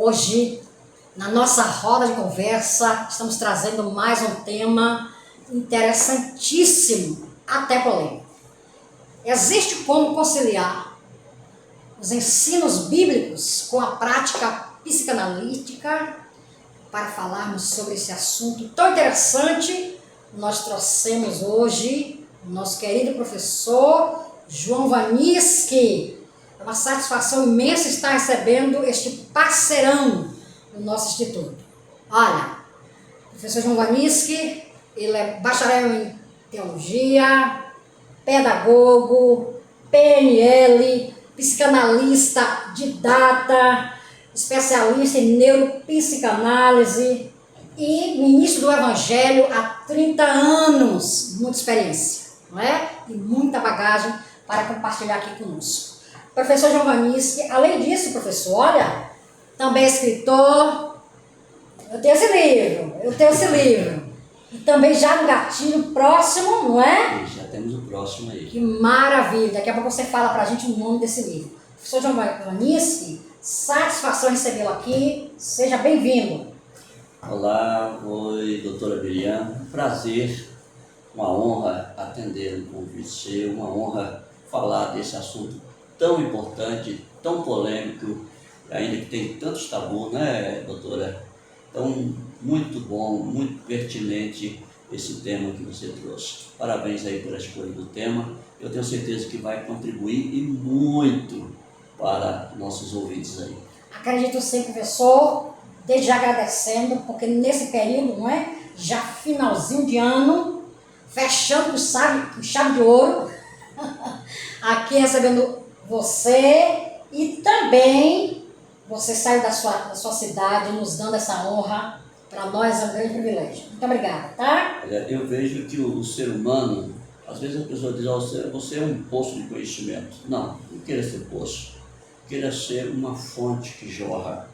Hoje, na nossa roda de conversa, estamos trazendo mais um tema interessantíssimo, até polêmico. Existe como conciliar os ensinos bíblicos com a prática psicanalítica? Para falarmos sobre esse assunto tão interessante, nós trouxemos hoje o nosso querido professor João Vanisky. É uma satisfação imensa estar recebendo este parceirão do nosso instituto. Olha, o professor João Vanisky, ele é bacharel em teologia, pedagogo, PNL, psicanalista, didata, especialista em neuropsicanálise e ministro do Evangelho há 30 anos. Muita experiência, não é? E muita bagagem para compartilhar aqui conosco. Professor João Vanisky, além disso, professor, olha, também é escritor. Eu tenho esse livro. E também já no gatilho próximo, não é? Já temos o próximo aí. Que maravilha! Daqui a pouco você fala pra gente o nome desse livro. Professor João Vanisky, satisfação recebê-lo aqui. Seja bem-vindo. Olá, oi, doutora Miriam. Prazer, uma honra atender um convite seu, uma honra falar desse assunto tão importante, tão polêmico, ainda que tem tantos tabus, né, doutora? Então, muito bom, muito pertinente esse tema que você trouxe. Parabéns aí pela escolha do tema. Eu tenho certeza que vai contribuir e muito para nossos ouvintes aí. Acredito sim, professor. Desde já agradecendo, porque nesse período, não é? Já finalzinho de ano, fechando com chave de ouro, aqui recebendo você e também você saiu da sua cidade, nos dando essa honra. Para nós é um grande privilégio. Muito obrigada, tá? Eu vejo que o ser humano, às vezes a pessoa diz, você é um poço de conhecimento. Não queira ser poço, queira ser uma fonte que jorra,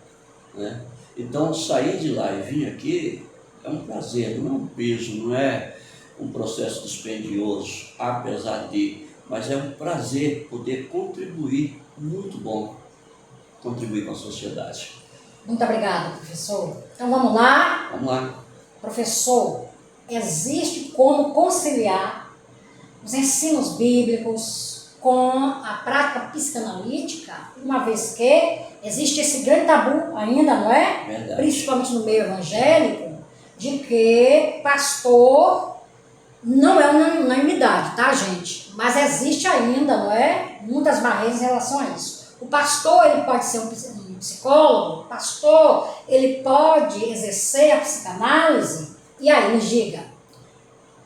né? Então, sair de lá e vir aqui é um prazer, não é um peso, não é um processo dispendioso, apesar de, mas é um prazer poder contribuir, muito bom, contribuir com a sociedade. Muito obrigada, professor. Então vamos lá? Vamos lá. Professor, existe como conciliar os ensinos bíblicos com a prática psicanalítica, uma vez que existe esse grande tabu ainda, não é? Verdade. Principalmente no meio evangélico, de que pastor não é unanimidade, tá, gente? Mas existe ainda, não é? Muitas barreiras em relação a isso. O pastor, ele pode ser um psicólogo, o pastor, ele pode exercer a psicanálise, e aí, nos diga.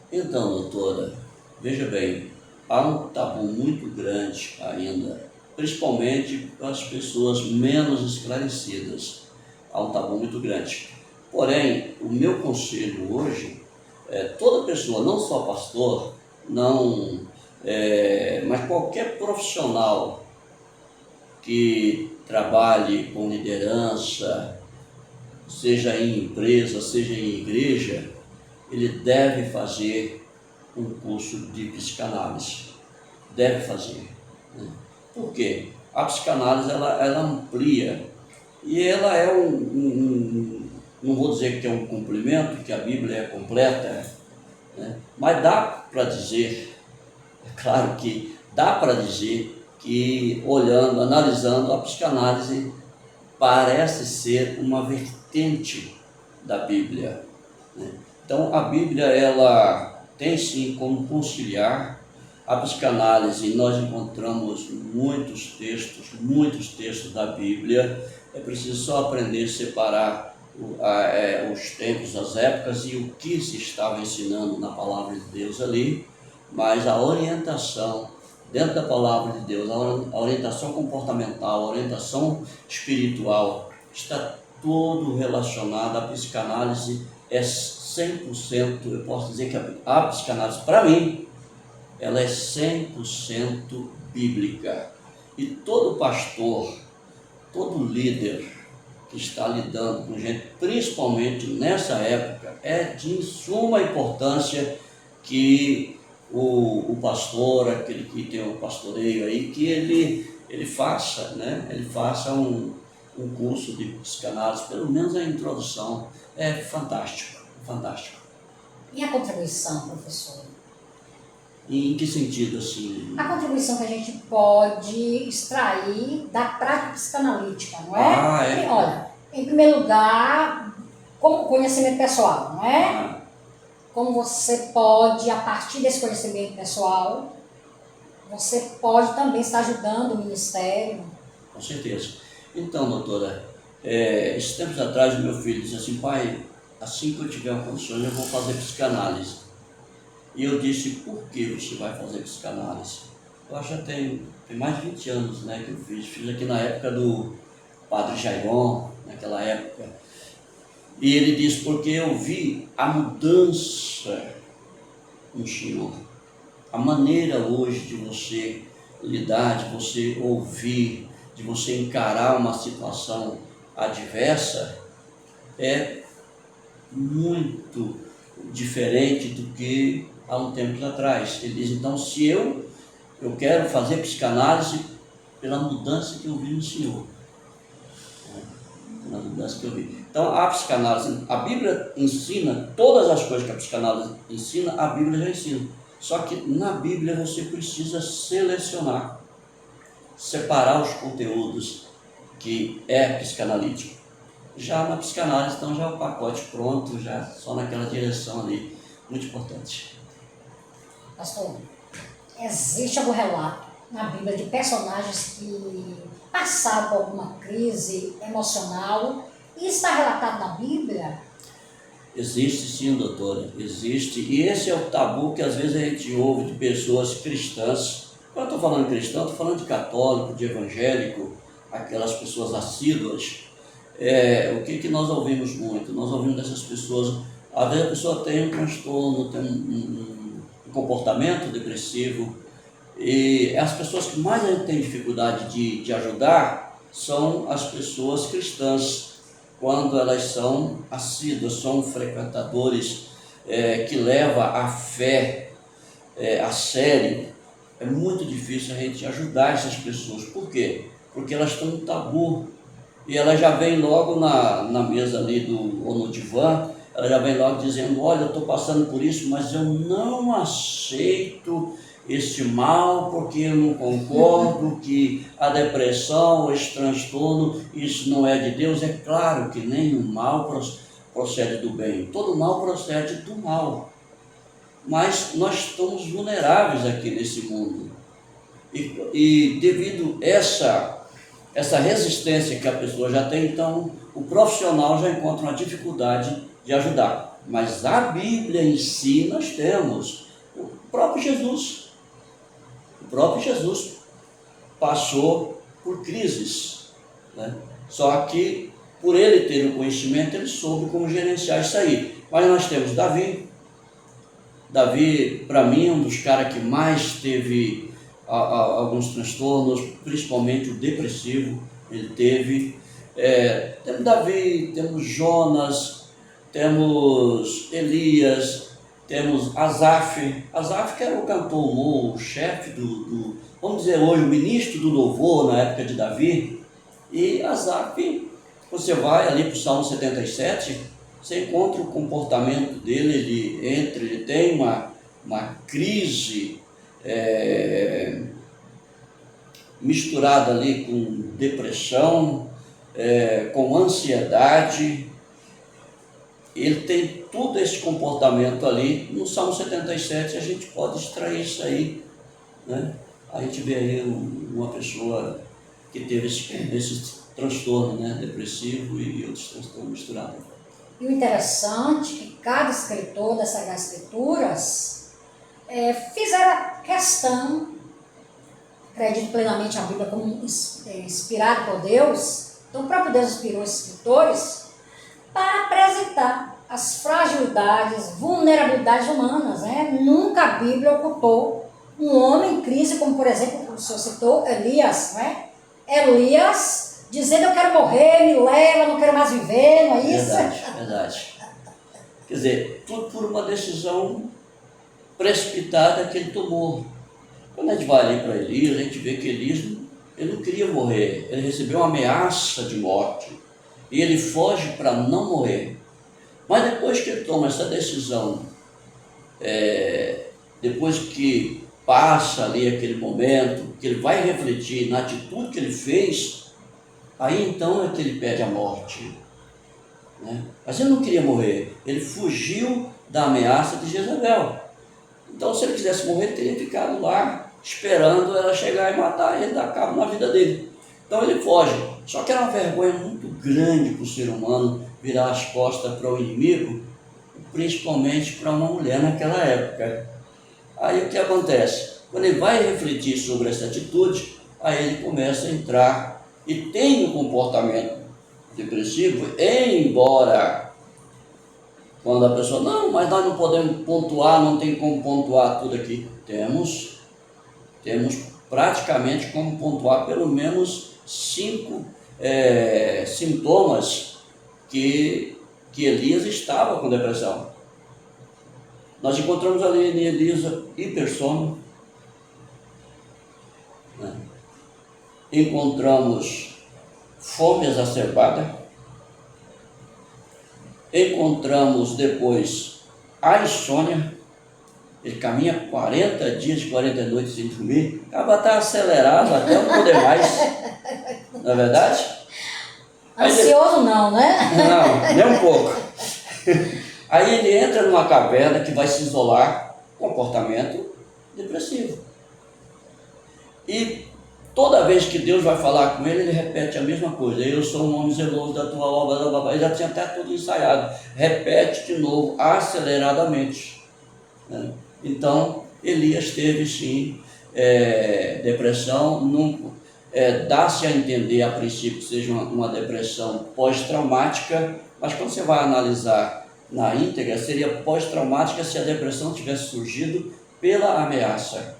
Então, doutora, veja bem, há um tabu muito grande ainda, principalmente para as pessoas menos esclarecidas. Há um tabu muito grande. Porém, o meu conselho hoje toda pessoa, não só pastor, mas qualquer profissional que trabalhe com liderança, seja em empresa, seja em igreja, ele deve fazer um curso de psicanálise. Deve fazer, né? Por quê? A psicanálise ela amplia e ela é não vou dizer que é um complemento, que a Bíblia é completa, né? Mas dá para dizer, é claro que dá para dizer que olhando, analisando, a psicanálise parece ser uma vertente da Bíblia, né? Então a Bíblia ela tem sim como conciliar a psicanálise. Nós encontramos muitos textos da Bíblia. É preciso só aprender a separar os tempos, as épocas e o que se estava ensinando na palavra de Deus ali, mas a orientação dentro da palavra de Deus, a orientação comportamental, a orientação espiritual, está todo relacionado. A psicanálise é 100%, eu posso dizer que a psicanálise, para mim, ela é 100% bíblica. E todo pastor, todo líder que está lidando com gente, principalmente nessa época, é de suma importância que o pastor, aquele que tem um pastoreio aí, que ele faça, né? Ele faça um curso de psicanálise, pelo menos a introdução. É fantástico, fantástico. E a contribuição, professor? E em que sentido, assim? A contribuição que a gente pode extrair da prática psicanalítica, não é? É. Olha, em primeiro lugar, como conhecimento pessoal, não é? Como você pode, a partir desse conhecimento pessoal, você pode também estar ajudando o Ministério. Com certeza. Então, doutora, esses tempos atrás o meu filho disse assim: pai, assim que eu tiver condições eu vou fazer psicanálise. E eu disse: por que você vai fazer psicanálise? Eu acho que tem mais de 20 anos, né, que eu fiz aqui na época do Padre Jairon, naquela época. E ele disse: porque eu vi a mudança no Senhor. A maneira hoje de você lidar, de você ouvir, de você encarar uma situação adversa é muito diferente do que há um tempo atrás. Ele diz: então, se eu quero fazer psicanálise pela mudança que eu vi no Senhor. Pela mudança que eu vi. Então, a psicanálise, a Bíblia ensina todas as coisas que a psicanálise ensina, a Bíblia já ensina. Só que na Bíblia você precisa selecionar, separar os conteúdos que é psicanalítico. Já na psicanálise, então, já é o pacote pronto, já só naquela direção ali, muito importante. Pastor, existe algum relato na Bíblia de personagens que passaram por alguma crise emocional e está relatado na Bíblia? Existe sim, doutora, existe. E esse é o tabu que às vezes a gente ouve de pessoas cristãs. Quando eu estou falando de cristão, estou falando de católico, de evangélico, aquelas pessoas assíduas. O que nós ouvimos muito? Nós ouvimos dessas pessoas, às vezes a pessoa tem um transtorno, tem um comportamento depressivo, e as pessoas que mais a gente tem dificuldade de ajudar são as pessoas cristãs, quando elas são assíduas, são frequentadores que levam a fé a sério. É muito difícil a gente ajudar essas pessoas. Por quê? Porque elas têm um tabu. E ela já vem logo na mesa ali, ou no divã, ela já vem logo dizendo: olha, eu estou passando por isso, mas eu não aceito este mal, porque eu não concordo que a depressão, esse transtorno, isso não é de Deus. É claro que nenhum mal procede do bem, todo mal procede do mal. Mas nós estamos vulneráveis aqui nesse mundo. E devido a essa resistência que a pessoa já tem, então o profissional já encontra uma dificuldade de ajudar. Mas a Bíblia em si nós temos. O próprio Jesus passou por crises, né? Só que por ele ter o conhecimento, ele soube como gerenciar isso aí. Mas nós temos Davi. Davi, para mim, é um dos caras que mais teve alguns transtornos, principalmente o depressivo. Ele teve. Temos Davi, temos Jonas, temos Elias, temos Asaf. Asaf, que era o cantor, o chefe vamos dizer hoje, o ministro do louvor na época de Davi. E Asaf, você vai ali para o Salmo 77, você encontra o comportamento dele, ele tem uma crise misturada ali com depressão, com ansiedade. Ele tem todo esse comportamento ali. No Salmo 77 a gente pode extrair isso aí, né? A gente vê aí uma pessoa que teve esse transtorno, né, depressivo e outros transtornos misturados. E o interessante é que cada escritor das Sagradas Escrituras fizeram questão, acredito plenamente a Bíblia como inspirada por Deus. Então o próprio Deus inspirou os escritores para apresentar as fragilidades, vulnerabilidades humanas, né? Nunca a Bíblia ocultou um homem em crise, como por exemplo o senhor citou, Elias, né? Elias dizendo: eu quero morrer, me leva, não quero mais viver, não é isso? Verdade. Quer dizer, tudo por uma decisão precipitada que ele tomou. Quando a gente vai ali para Elias, a gente vê que Elias Ele não queria morrer, ele recebeu uma ameaça de morte e ele foge para não morrer. Mas depois que ele toma essa decisão, depois que passa ali aquele momento, que ele vai refletir na atitude que ele fez, aí então é que ele pede a morte, né? Mas ele não queria morrer, ele fugiu da ameaça de Jezabel. Então, se ele quisesse morrer, ele teria ficado lá, esperando ela chegar e matar ele, dar cabo na vida dele. Então ele foge. Só que era uma vergonha muito grande para o ser humano virar as costas para o inimigo, principalmente para uma mulher naquela época. Aí o que acontece? Quando ele vai refletir sobre essa atitude, aí ele começa a entrar e tem um comportamento depressivo, embora quando a pessoa, não, mas nós não podemos pontuar, não tem como pontuar tudo aqui. Temos praticamente como pontuar pelo menos 5 sintomas que Elias estava com depressão. Nós encontramos ali em Elias hipersono, né? Encontramos fome exacerbada, encontramos depois a insônia. Ele caminha 40 dias, 40 noites sem dormir, acaba estar acelerado até não poder mais, não é verdade? Ansioso não, né? Não, nem um pouco. Aí ele entra numa caverna que vai se isolar, comportamento depressivo. E toda vez que Deus vai falar com ele, ele repete a mesma coisa. Eu sou um homem zeloso da tua obra, ele já tinha até tudo ensaiado. Repete de novo, aceleradamente, né? Então, Elias teve sim depressão, dá-se a entender a princípio que seja uma depressão pós-traumática, mas quando você vai analisar na íntegra, seria pós-traumática se a depressão tivesse surgido pela ameaça.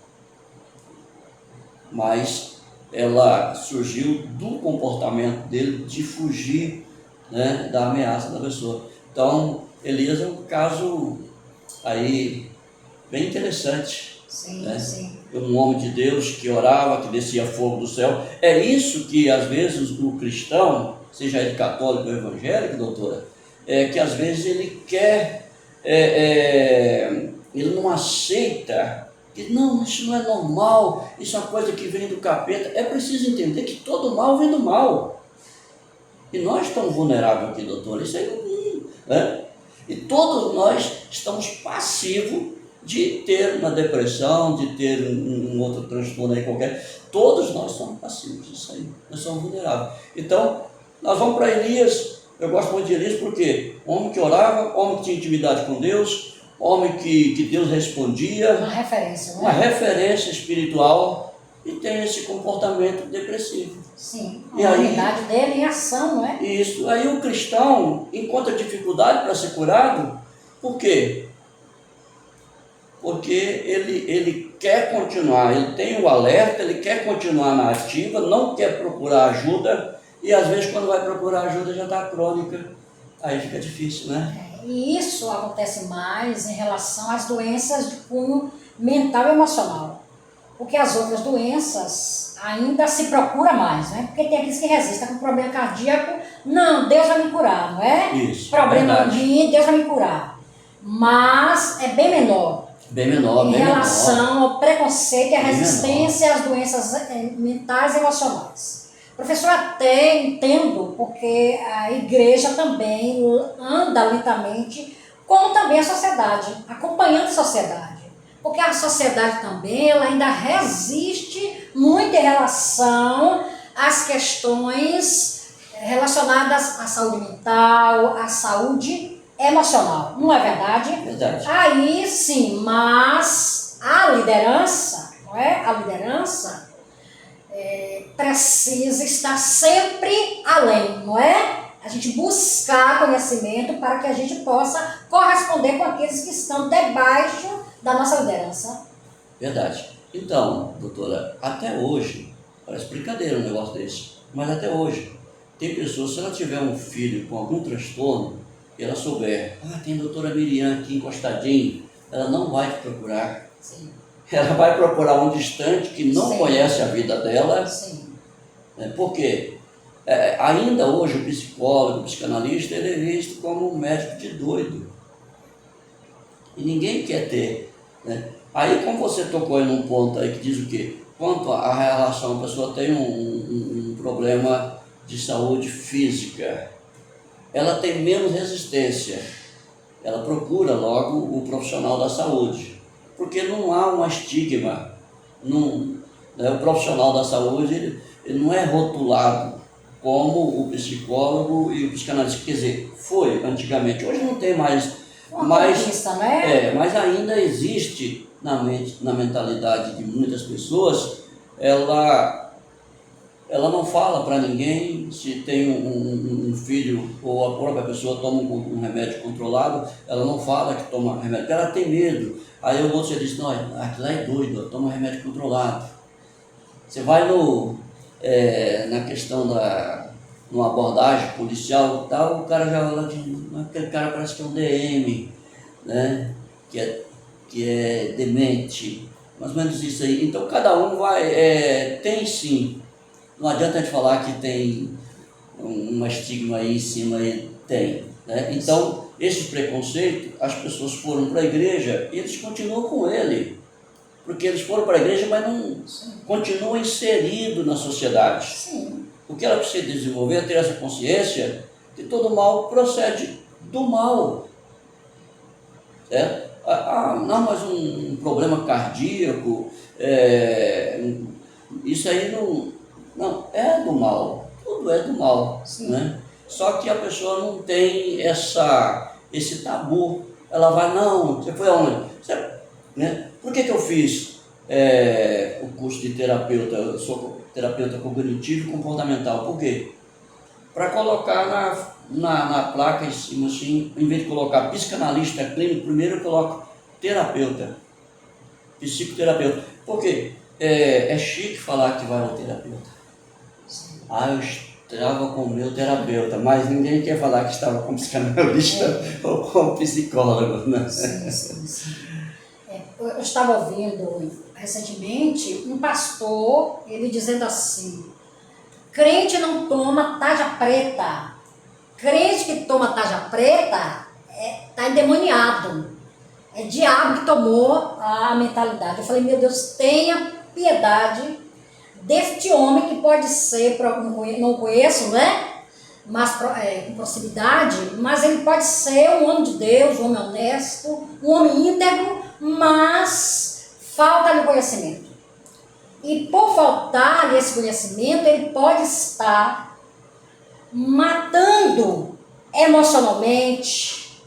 Mas ela surgiu do comportamento dele de fugir, né, da ameaça da pessoa. Então, Elias é um caso aí bem interessante. Sim, né? sim. Um homem de Deus que orava, que descia fogo do céu. É isso que às vezes o cristão, seja ele católico ou evangélico, doutora, que às vezes ele quer, ele não aceita, que não, isso não é normal, isso é uma coisa que vem do capeta. É preciso entender que todo mal vem do mal. E nós estamos vulneráveis aqui, doutora, isso aí não, né? E todos nós estamos passivos de ter uma depressão, de ter um outro transtorno aí qualquer. Todos nós somos passivos disso aí, nós somos vulneráveis. Então, nós vamos para Elias. Eu gosto muito de Elias porque homem que orava, homem que tinha intimidade com Deus, homem que Deus respondia. Uma referência, né? Uma referência espiritual e tem esse comportamento depressivo. Sim, E a aí, unidade dele em ação, não é? Isso. Aí o cristão encontra dificuldade para ser curado. Por quê? Porque ele quer continuar, ele tem o alerta, ele quer continuar na ativa, não quer procurar ajuda, e às vezes quando vai procurar ajuda já está crônica, aí fica difícil, né? E isso acontece mais em relação às doenças de cunho mental e emocional. Porque as outras doenças ainda se procura mais, né? Porque tem aqueles que resistem com problema cardíaco, não, Deus vai me curar, não é? Isso, problema verdade. de Deus vai me curar. Mas é bem menor. Bem menor, Em bem relação menor. ao preconceito e à Bem resistência às doenças mentais e emocionais. Professor, até entendo, porque a igreja também anda lentamente, como também a sociedade, acompanhando a sociedade. Porque a sociedade também ela ainda resiste muito em relação às questões relacionadas à saúde mental, à saúde emocional. Não é verdade? Verdade. Aí sim, mas a liderança, não é? A liderança precisa estar sempre além, não é? A gente buscar conhecimento para que a gente possa corresponder com aqueles que estão debaixo da nossa liderança. Verdade. Então, doutora, até hoje, parece brincadeira um negócio desse, mas até hoje, tem pessoas, se ela tiver um filho com algum transtorno, e ela souber, tem a doutora Miriam aqui encostadinho, ela não vai te procurar. Sim. Ela vai procurar um distante que não Sim. conhece a vida dela, Sim. né? Por quê? Ainda hoje o psicólogo, o psicanalista, ele é visto como um médico de doido. E ninguém quer ter, né? Aí, como você tocou em um ponto aí que diz o quê? Quanto à relação, a pessoa tem um problema de saúde física, ela tem menos resistência, ela procura logo o profissional da saúde, porque não há um estigma, não, né? O profissional da saúde ele não é rotulado como o psicólogo e o psicanalista, quer dizer, foi antigamente, hoje não tem mais, mas ainda existe na mentalidade de muitas pessoas, ela não fala para ninguém se tem um filho ou a própria pessoa toma um remédio controlado, ela não fala que toma remédio, porque ela tem medo. Aí o outro diz, não, aquilo lá é doido, toma remédio controlado. Você vai na questão numa abordagem policial e tal, o cara já fala aquele cara parece que é um DM, né? Que é demente, mais ou menos isso aí. Então cada um tem sim. Não adianta a gente falar que tem um estigma aí em cima, aí tem, né? Então, esse preconceito, as pessoas foram para a igreja e eles continuam com ele. Porque eles foram para a igreja, mas não continuam inseridos na sociedade. Sim. O que ela precisa desenvolver é ter essa consciência que todo mal procede do mal. Certo? Não, mas um problema cardíaco, isso aí não é do mal, tudo é do mal, né? Só que a pessoa não tem esse tabu. Ela vai, não, você foi aonde? Né? Por que eu fiz o curso de terapeuta? Eu sou terapeuta cognitivo e comportamental. Por quê? Para colocar na placa em cima, assim, em vez de colocar psicanalista clínico, primeiro eu coloco terapeuta, psicoterapeuta. Por quê? É chique falar que vai ao terapeuta. Eu estava com o meu terapeuta, mas ninguém quer falar que estava com psicanalista ou com psicólogo, né? Sim. Eu estava ouvindo recentemente um pastor, ele dizendo assim, crente não toma tarja preta. Crente que toma tarja preta está endemoniado. É diabo que tomou a mentalidade. Eu falei, meu Deus, tenha piedade deste homem que pode ser, não conheço, né? Mas com proximidade, mas ele pode ser um homem de Deus, um homem honesto, um homem íntegro, mas falta-lhe conhecimento. E por faltar-lhe esse conhecimento, ele pode estar matando emocionalmente,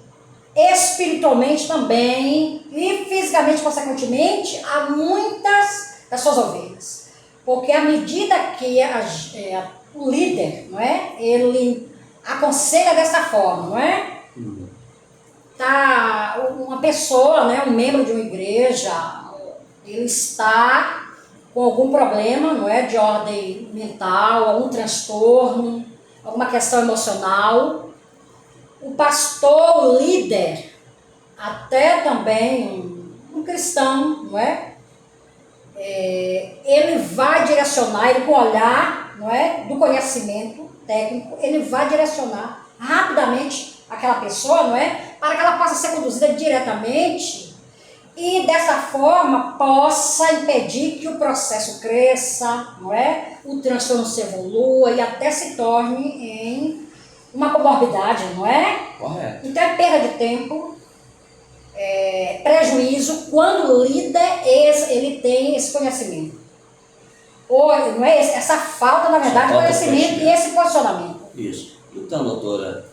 espiritualmente também e fisicamente, consequentemente, a muitas das suas ovelhas. Porque à medida que o líder, não é? Ele aconselha dessa forma, não é? Tá, uma pessoa, né, um membro de uma igreja, ele está com algum problema, não é, de ordem mental, algum transtorno, alguma questão emocional. O pastor, o líder, até também um cristão, não é? Ele vai direcionar, ele com o olhar, não é, do conhecimento técnico, ele vai direcionar rapidamente aquela pessoa, não é, para que ela possa ser conduzida diretamente e dessa forma possa impedir que o processo cresça, não é, o transtorno se evolua e até se torne em uma comorbidade, não é? Correto. Então é perda de tempo, prejuízo quando o líder ele tem esse conhecimento. Ou não é essa falta, na verdade, de conhecimento e esse posicionamento. Isso. Então, doutora,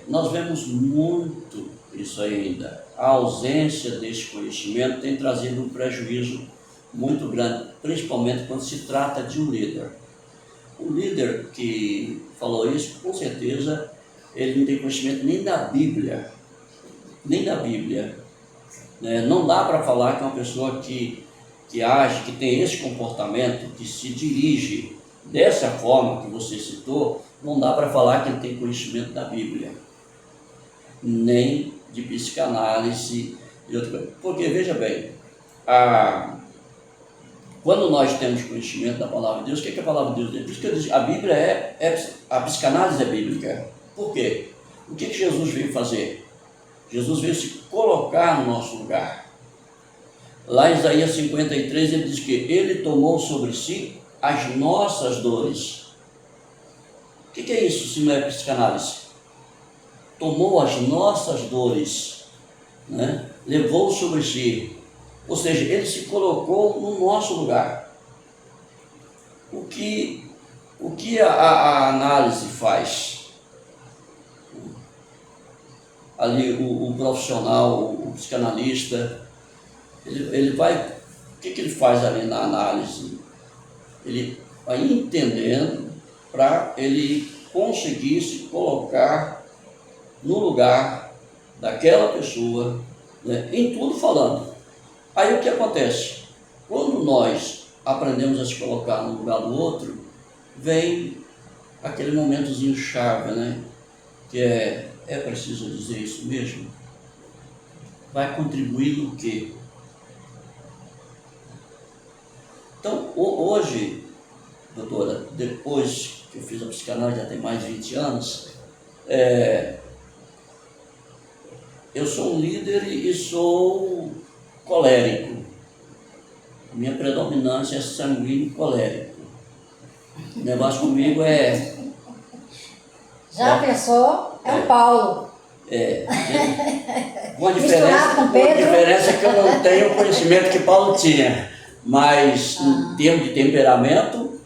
nós vemos muito isso ainda. A ausência desse conhecimento tem trazido um prejuízo muito grande, principalmente quando se trata de um líder. O líder que falou isso, com certeza, ele não tem conhecimento nem da Bíblia. Nem da Bíblia. Não dá para falar que uma pessoa que age, que tem esse comportamento, que se dirige dessa forma que você citou, não dá para falar que ele tem conhecimento da Bíblia, nem de psicanálise e outra coisa. Porque, veja bem, Quando nós temos conhecimento da palavra de Deus, o que é a palavra de Deus diz? Por isso que eu disse, a Bíblia a psicanálise é bíblica. Por quê? O que Jesus veio fazer? Jesus veio se colocar no nosso lugar. Lá em Isaías 53 ele diz que ele tomou sobre si as nossas dores. O que é isso se não é psicanálise? Tomou as nossas dores, né? Levou sobre si. Ou seja, ele se colocou no nosso lugar. O que a análise faz? Ali o profissional, o psicanalista, ele vai, o que ele faz ali na análise? Ele vai entendendo para ele conseguir se colocar no lugar daquela pessoa, né, em tudo falando. Aí o que acontece? Quando nós aprendemos a se colocar no lugar do outro, vem aquele momentozinho chave, né? Que é preciso dizer isso mesmo? Vai contribuir no quê? Então, hoje, doutora, depois que eu fiz a psicanálise, já tem mais de 20 anos, eu sou um líder e sou colérico. Minha predominância é sanguíneo colérico. O negócio comigo Já pensou? É um Paulo. Uma Misturado com Pedro. diferença é que eu não tenho o conhecimento que Paulo tinha. Mas em termos de temperamento,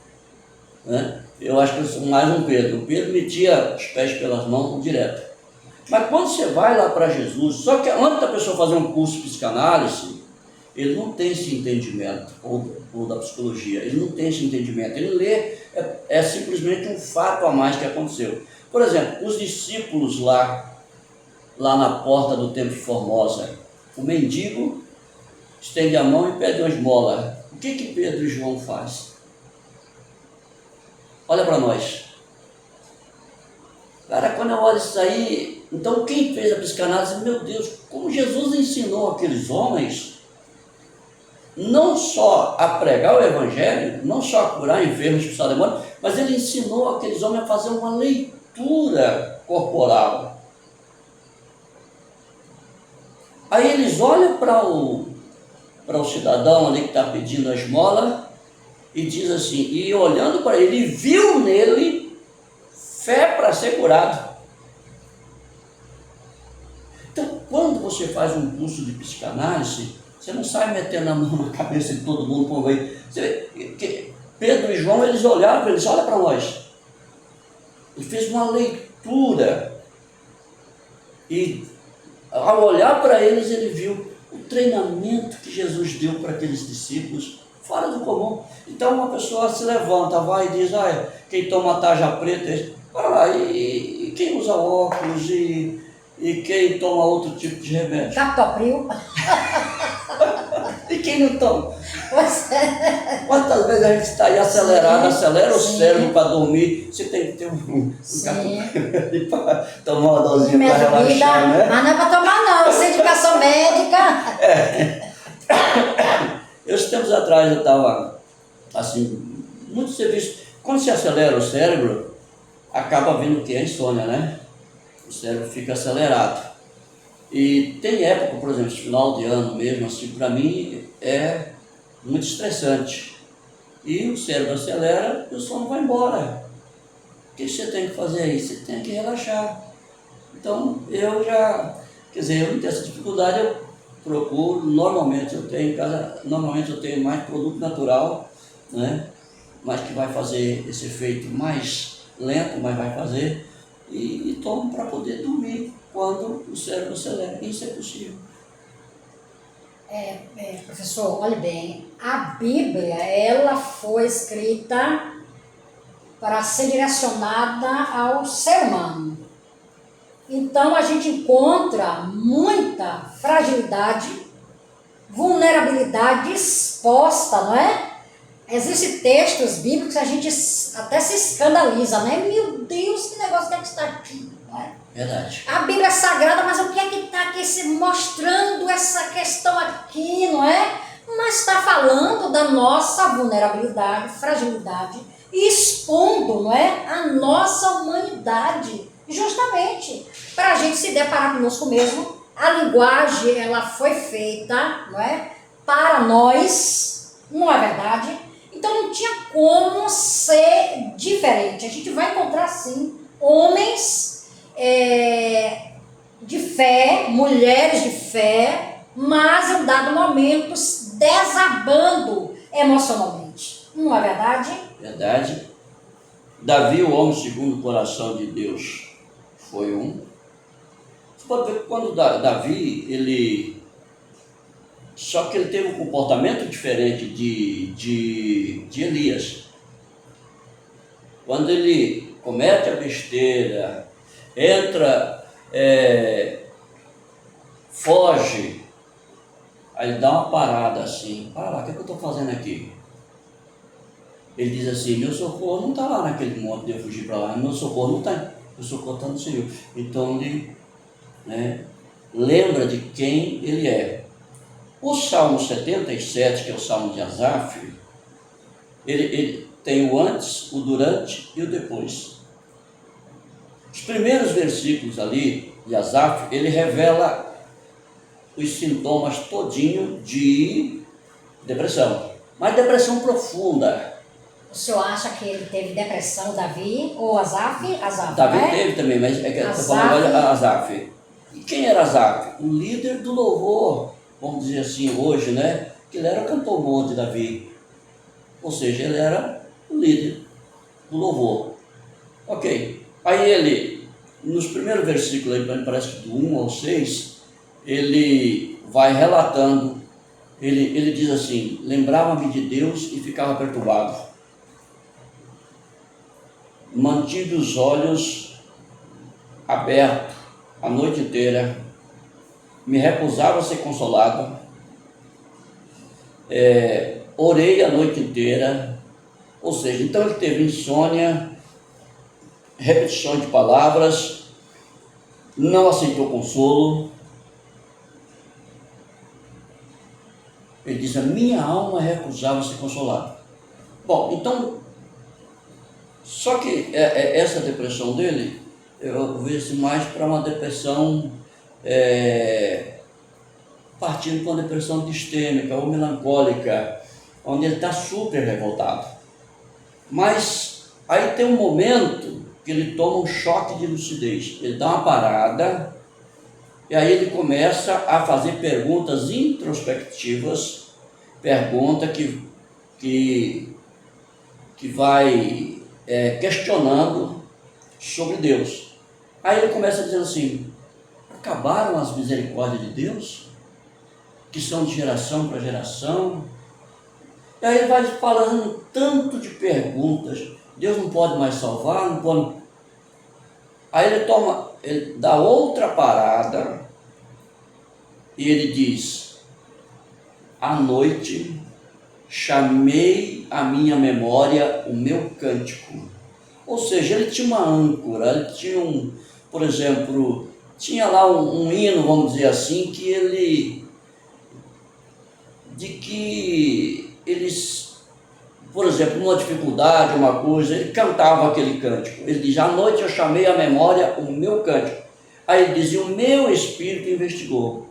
né, eu acho que eu sou mais um Pedro. O Pedro metia os pés pelas mãos direto. Mas quando você vai lá para Jesus, só que antes da pessoa fazer um curso de psicanálise, ele não tem esse entendimento, ou da psicologia, ele não tem esse entendimento. Ele lê, é simplesmente um fato a mais que aconteceu. Por exemplo, os discípulos lá na porta do Templo de Formosa, o mendigo estende a mão e pede uma esmola. O que Pedro e João faz? Olha para nós. Cara, quando eu olho isso aí, então quem fez a psicanálise, meu Deus, como Jesus ensinou aqueles homens, não só a pregar o evangelho, não só a curar enfermos, expulsar demônios, mas ele ensinou aqueles homens a fazer uma leitura corporal. Aí eles olham para o cidadão ali que está pedindo a esmola e diz assim, e olhando para ele, viu nele fé para ser curado. Então, quando você faz um curso de psicanálise, você não sai metendo a mão na cabeça de todo mundo por aí. Você vê que Pedro e João, eles olharam para eles, olha para nós. Ele fez uma leitura e ao olhar para eles, ele viu o treinamento que Jesus deu para aqueles discípulos, fora do comum. Então uma pessoa se levanta, vai e diz, quem toma tarja preta, para lá, e quem usa óculos, e quem toma outro tipo de remédio? Captopril. E quem não toma? Quantas vezes a gente está aí acelerado, acelera o cérebro para dormir, você tem que ter um captopril para tomar uma dosinha para relaxar, né? Mas não é para tomar não, isso é indicação médica. Esses tempos atrás eu estava, assim, muito serviço. Quando se acelera o cérebro, acaba vindo que é insônia, né? O cérebro fica acelerado. E tem época, por exemplo, esse final de ano mesmo, assim, para mim é muito estressante. E o cérebro acelera e o sono vai embora. O que você tem que fazer aí? Você tem que relaxar. Então, eu não tenho essa dificuldade, eu procuro, normalmente eu tenho em casa, eu tenho mais produto natural, né? Mas que vai fazer esse efeito mais lento, mas vai fazer, e tomo para poder dormir quando o cérebro acelera. Isso é possível. Professor, olhe bem, a Bíblia, ela foi escrita para ser direcionada ao ser humano. Então a gente encontra muita fragilidade, vulnerabilidade exposta, não é? Existem textos bíblicos que a gente até se escandaliza, né? Meu Deus, que negócio que está aqui, não é? Verdade. A Bíblia é sagrada, mas o que é que está aqui se mostrando essa questão aqui, não é? mas está falando da nossa vulnerabilidade, fragilidade, e expondo, não é, a nossa humanidade, justamente para a gente se deparar conosco mesmo. A linguagem, ela foi feita, não é, para nós, não é verdade? Então não tinha como ser diferente. A gente vai encontrar, sim, homens de fé, mulheres de fé, mas em um dado momento desabando emocionalmente. Não é verdade? Verdade. Davi, o homem segundo o coração de Deus, foi um. Você pode ver que quando Davi, só que ele teve um comportamento diferente de Elias. Quando ele comete a besteira, entra, foge, aí ele dá uma parada assim, para lá, o que eu estou fazendo aqui? Ele diz assim, meu socorro não está lá naquele monte de eu fugir para lá, meu socorro não está, meu socorro está no Senhor. Então ele lembra de quem ele é. O Salmo 77, que é o Salmo de Asaf, ele tem o antes, o durante e o depois. Os primeiros versículos ali de Asaf, ele revela os sintomas todinho de depressão, mas depressão profunda. O senhor acha que ele teve depressão, Davi, ou Asaf? Davi né? teve também, mas é que eu estou falando agora de Asaf. E quem era Asaf? O líder do louvor, vamos dizer assim hoje, né? Que ele era o cantor de Davi. Ou seja, ele era o líder do louvor. Ok. Aí ele, nos primeiros versículos, aí, parece que do 1 ao 6, ele vai relatando, ele diz assim, lembrava-me de Deus e ficava perturbado. Mantive os olhos abertos a noite inteira, me recusava a ser consolado, orei a noite inteira, ou seja, então ele teve insônia, repetição de palavras, não aceitou consolo. Ele diz, a minha alma recusava ser consolada. Bom, então, só que essa depressão dele, eu vejo mais para uma depressão partindo para uma depressão distêmica ou melancólica, onde ele está super revoltado. Mas aí tem um momento que ele toma um choque de lucidez, ele dá uma parada, e aí ele começa a fazer perguntas introspectivas, pergunta que vai questionando sobre Deus. Aí ele começa dizendo assim, acabaram as misericórdias de Deus, que são de geração para geração? E aí ele vai falando um tanto de perguntas, Deus não pode mais salvar, não pode... Aí ele dá outra parada, e ele diz, à noite chamei à minha memória o meu cântico. Ou seja, ele tinha uma âncora, ele tinha por exemplo, tinha lá um hino, vamos dizer assim, que ele por exemplo, numa dificuldade, uma coisa, ele cantava aquele cântico. Ele diz, à noite eu chamei à memória o meu cântico. Aí ele dizia, o meu espírito investigou.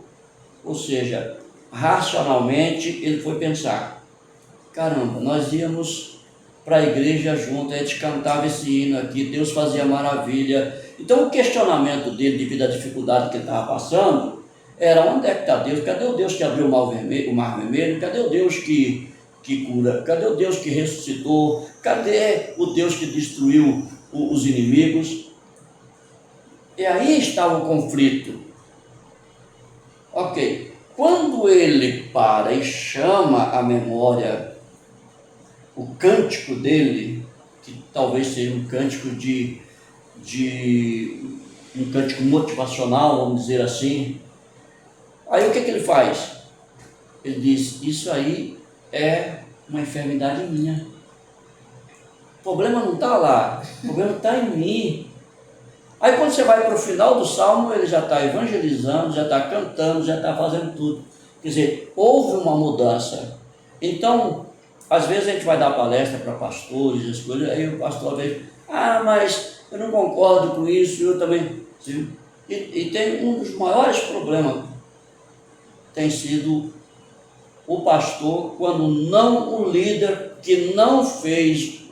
Ou seja, racionalmente ele foi pensar, caramba, nós íamos para a igreja junto, a gente cantava esse hino aqui, Deus fazia maravilha. Então o questionamento dele, devido à dificuldade que ele estava passando, era, onde é que está Deus? Cadê o Deus que abriu o mar vermelho? Cadê o Deus que cura? Cadê o Deus que ressuscitou? Cadê o Deus que destruiu os inimigos? E aí estava o conflito. Ok, quando ele para e chama à memória o cântico dele, que talvez seja um cântico um cântico motivacional, vamos dizer assim, aí o que ele faz? Ele diz, isso aí é uma enfermidade minha. O problema não está lá, o problema está em mim. Aí quando você vai para o final do salmo, ele já está evangelizando, já está cantando, já está fazendo tudo. Quer dizer, houve uma mudança. Então, às vezes a gente vai dar palestra para pastores, as coisas, aí o pastor vem, mas eu não concordo com isso, eu também. Sim. E tem um dos maiores problemas, tem sido o pastor, quando não o líder que não fez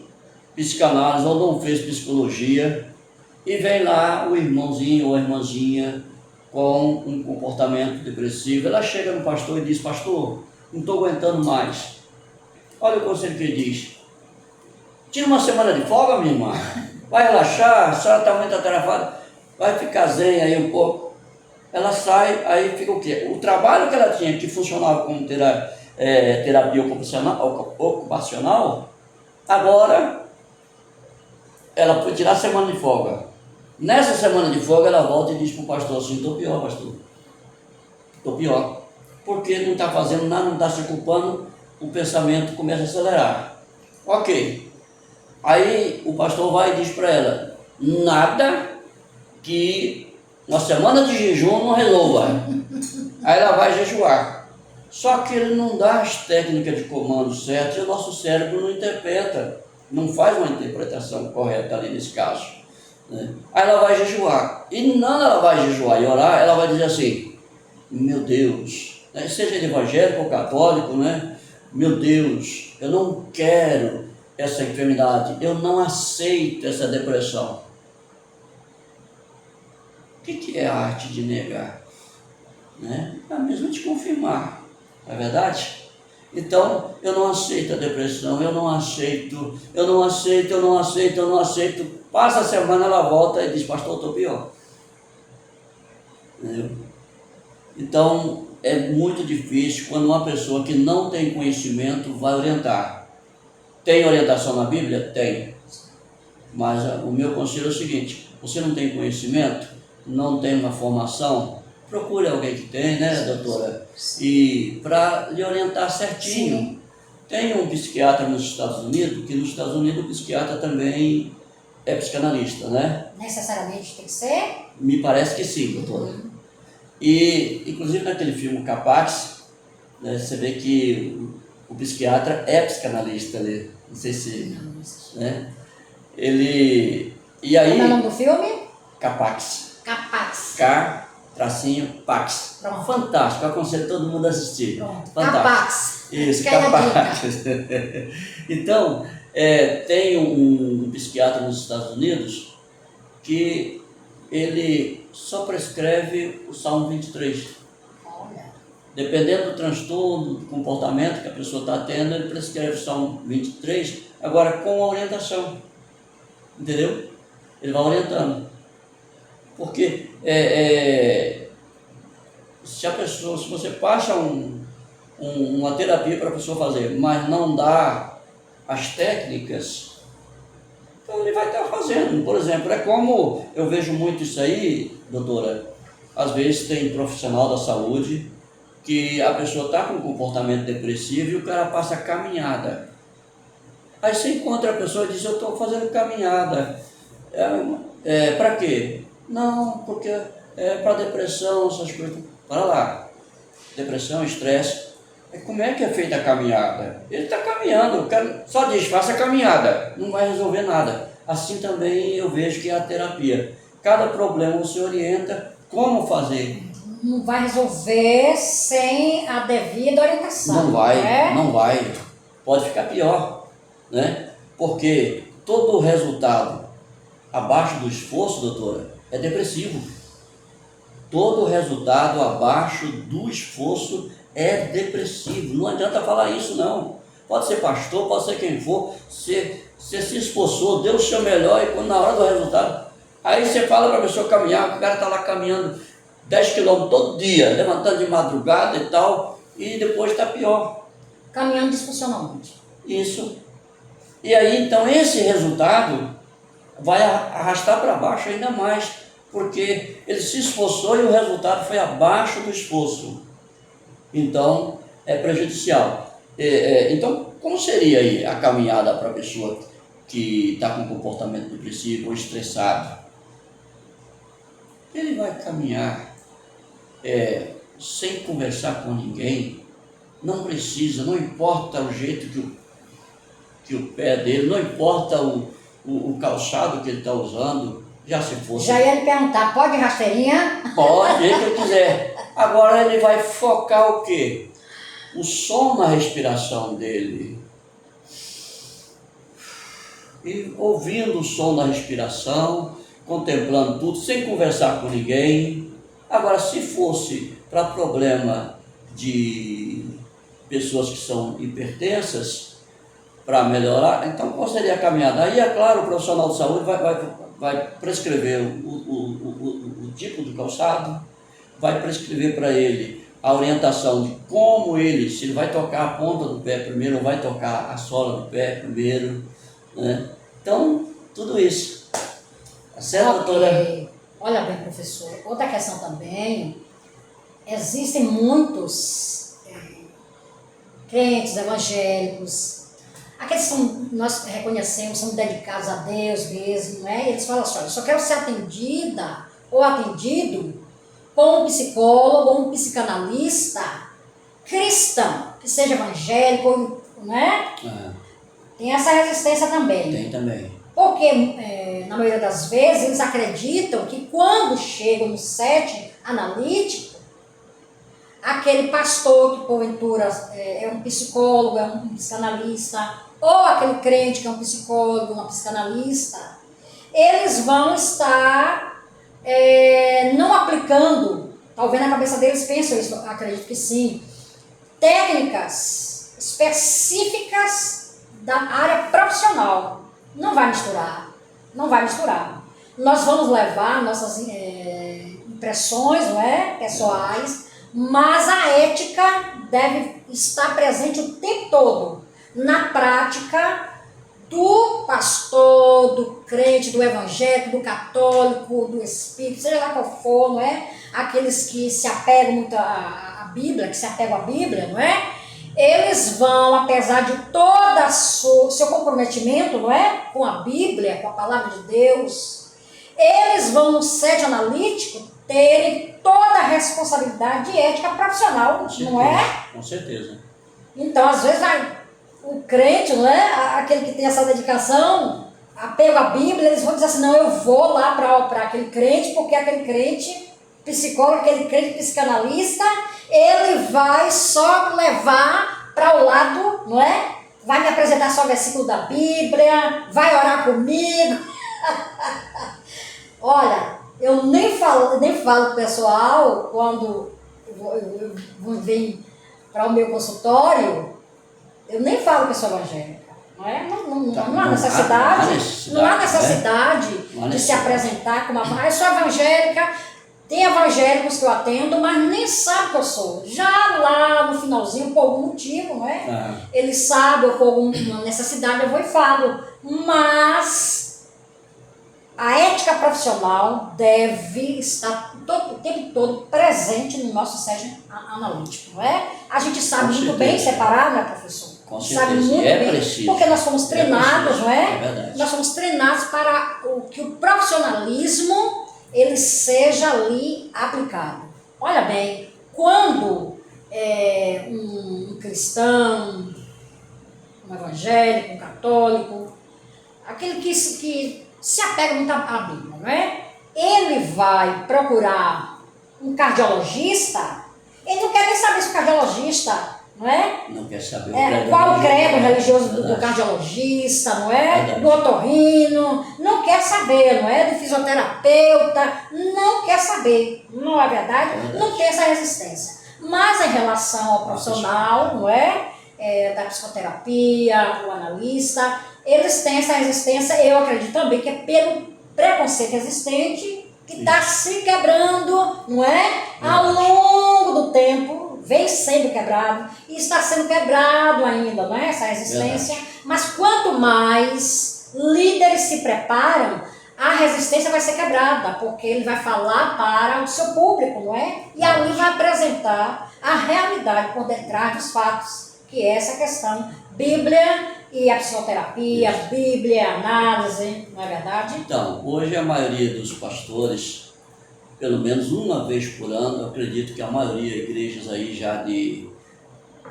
psicanálise ou não fez psicologia, e vem lá o irmãozinho ou a irmãzinha com um comportamento depressivo, ela chega no pastor e diz, pastor, não estou aguentando mais. Olha o conselho que ele diz, tira uma semana de folga, minha irmã, vai relaxar, a senhora está muito atarefada, vai ficar zen aí um pouco. Ela sai, aí fica o quê? O trabalho que ela tinha, que funcionava como terapia ocupacional, agora ela foi tirar a semana de folga. Nessa semana de folga ela volta e diz para o pastor assim, estou pior, pastor, estou pior, porque não está fazendo nada, não está se ocupando, o pensamento começa a acelerar. Ok, aí o pastor vai e diz para ela, nada que uma semana de jejum não resolva. Aí ela vai jejuar. Só que ele não dá as técnicas de comando certas e o nosso cérebro não interpreta, não faz uma interpretação correta ali nesse caso, né? Aí ela vai jejuar. E não ela vai jejuar e orar, ela vai dizer assim, meu Deus, né? Seja ele evangélico ou católico, né? Meu Deus, eu não quero essa enfermidade, eu não aceito essa depressão. O que é a arte de negar? Né? É mesmo de confirmar, não é verdade? Então, eu não aceito a depressão, eu não aceito. Passa a semana, ela volta e diz, pastor, eu estou pior. Entendeu? Então, é muito difícil quando uma pessoa que não tem conhecimento vai orientar. Tem orientação na Bíblia? Tem. Mas o meu conselho é o seguinte, você não tem conhecimento, não tem uma formação, procure alguém que tem, né, doutora? E para lhe orientar certinho. Sim. Tem um psiquiatra nos Estados Unidos, que nos Estados Unidos o psiquiatra também é psicanalista, né? Necessariamente tem que ser? Me parece que sim, doutora. E, inclusive, naquele filme Capax, né, você vê que o psiquiatra é psicanalista ali, não sei se... Né? Ele... E aí... Como é o nome do filme? Capax. Capax. K-Pax. Pronto. Fantástico, eu aconselho todo mundo a assistir. Pronto. Fantástico. Capax. Isso, Capax. Então, tem um psiquiatra nos Estados Unidos que ele só prescreve o Salmo 23. Olha. Dependendo do transtorno, do comportamento que a pessoa está tendo, ele prescreve o Salmo 23, agora com a orientação. Entendeu? Ele vai orientando. Porque se você passa uma terapia para a pessoa fazer, mas não dá as técnicas, então ele vai estar fazendo. Por exemplo, é como eu vejo muito isso aí, doutora, às vezes tem profissional da saúde que a pessoa está com um comportamento depressivo e o cara passa caminhada. Aí você encontra a pessoa e diz, eu estou fazendo caminhada. Para quê? Não, porque é para depressão, essas coisas. Para lá. Depressão, estresse. Como é que é feita a caminhada? Ele está caminhando, o cara só diz, faça a caminhada. Não vai resolver nada. Assim também eu vejo que é a terapia. Cada problema você orienta como fazer. Não vai resolver sem a devida orientação. Não vai, né? Não vai. Pode ficar pior, né? Porque todo o resultado abaixo do esforço, doutora, é depressivo. Todo o resultado abaixo do esforço é depressivo. Não adianta falar isso, não. Pode ser pastor, pode ser quem for. Você se esforçou, deu o seu melhor e quando na hora do resultado, aí você fala para a pessoa caminhar, o cara está lá caminhando 10 quilômetros todo dia, levantando de madrugada e tal, e depois está pior. Caminhando disfuncionalmente. Isso. E aí, então, esse resultado vai arrastar para baixo ainda mais, porque ele se esforçou e o resultado foi abaixo do esforço. Então, é prejudicial. Então, como seria aí a caminhada para a pessoa que está com comportamento depressivo ou estressado? Ele vai caminhar sem conversar com ninguém, não precisa, não importa o jeito que o pé dele, não importa o calçado que ele está usando, já se fosse. Já ia lhe perguntar, pode rasteirinha? Pode, o jeito que eu quiser. Agora ele vai focar o quê? O som na respiração dele. E ouvindo o som da respiração, contemplando tudo, sem conversar com ninguém. Agora, se fosse para problema de pessoas que são hipertensas, para melhorar, então qual seria a caminhada? Aí, é claro, o profissional de saúde vai prescrever o tipo do calçado, vai prescrever para ele a orientação de como se ele vai tocar a ponta do pé primeiro ou vai tocar a sola do pé primeiro, né? Então, tudo isso. Tá certo, doutora? Olha bem, professor, outra questão também, existem muitos crentes evangélicos, aqueles que nós reconhecemos, são dedicados a Deus mesmo, né? Eles falam assim, olha, eu só quero ser atendida ou atendido com um psicólogo ou um psicanalista cristão, que seja evangélico, né? Tem essa resistência também. Tem também. Porque, na maioria das vezes, eles acreditam que quando chegam no setting analítico, aquele pastor que porventura é um psicólogo, é um psicanalista, ou aquele crente que é um psicólogo, uma psicanalista, eles vão estar não aplicando, talvez na cabeça deles pensam isso, acredito que sim, técnicas específicas da área profissional. Não vai misturar, não vai misturar. Nós vamos levar nossas impressões, não é, pessoais, mas a ética deve estar presente o tempo todo na prática do pastor, do crente, do evangélico, do católico, do espírito, seja lá qual for, não é? Aqueles que se apegam muito à Bíblia, que se apegam à Bíblia, não é? Eles vão, apesar de todo o seu comprometimento, não é? Com a Bíblia, com a palavra de Deus, eles vão no setting analítico terem toda a responsabilidade de ética profissional, não é? Com certeza. Então, às vezes, o crente, não é? Aquele que tem essa dedicação, apego à Bíblia, eles vão dizer assim, não, eu vou lá para aquele crente, porque aquele crente psicólogo, aquele crente psicanalista, ele vai só levar para o lado, não é? Vai me apresentar só o versículo da Bíblia, vai orar comigo. Olha, eu nem falo pro pessoal quando eu vem para o meu consultório, eu nem falo que eu sou evangélica. Não há necessidade de se apresentar como eu sou evangélica. Tem evangélicos que eu atendo, mas nem sabe que eu sou. Já lá no finalzinho, por algum motivo, não é? Eles sabem, ou por alguma necessidade, eu vou e falo. Mas a ética profissional deve estar o tempo todo presente no nosso setting analítico, não é? A gente sabe muito bem separar, né, professor? Com certeza, sabe muito bem, preciso. porque nós fomos treinados, não é? É verdade. Nós fomos treinados para que o profissionalismo ele seja ali aplicado. Olha bem, quando um cristão, um evangélico, um católico, aquele que se apega muito à Bíblia, não é? Ele vai procurar um cardiologista, ele não quer nem saber se o cardiologista, não é? Não quer saber qual o credo religioso do cardiologista, não é? Do otorrino, não quer saber, não é? Do fisioterapeuta, não quer saber, não é verdade? Não tem essa resistência. Mas em relação ao profissional, não é? Da psicoterapia, o analista, eles têm essa resistência, eu acredito também que é pelo preconceito existente que está se quebrando, não é? Ao longo do tempo, vem sendo quebrado e está sendo quebrado ainda, não é? Essa resistência. Mas quanto mais líderes se preparam, a resistência vai ser quebrada, porque ele vai falar para o seu público, não é? E ali vai apresentar a realidade por detrás dos fatos, que é essa questão Bíblia e a psicoterapia, Bíblia, a análise, não é verdade? Então, hoje a maioria dos pastores pelo menos uma vez por ano. Eu acredito que a maioria das igrejas aí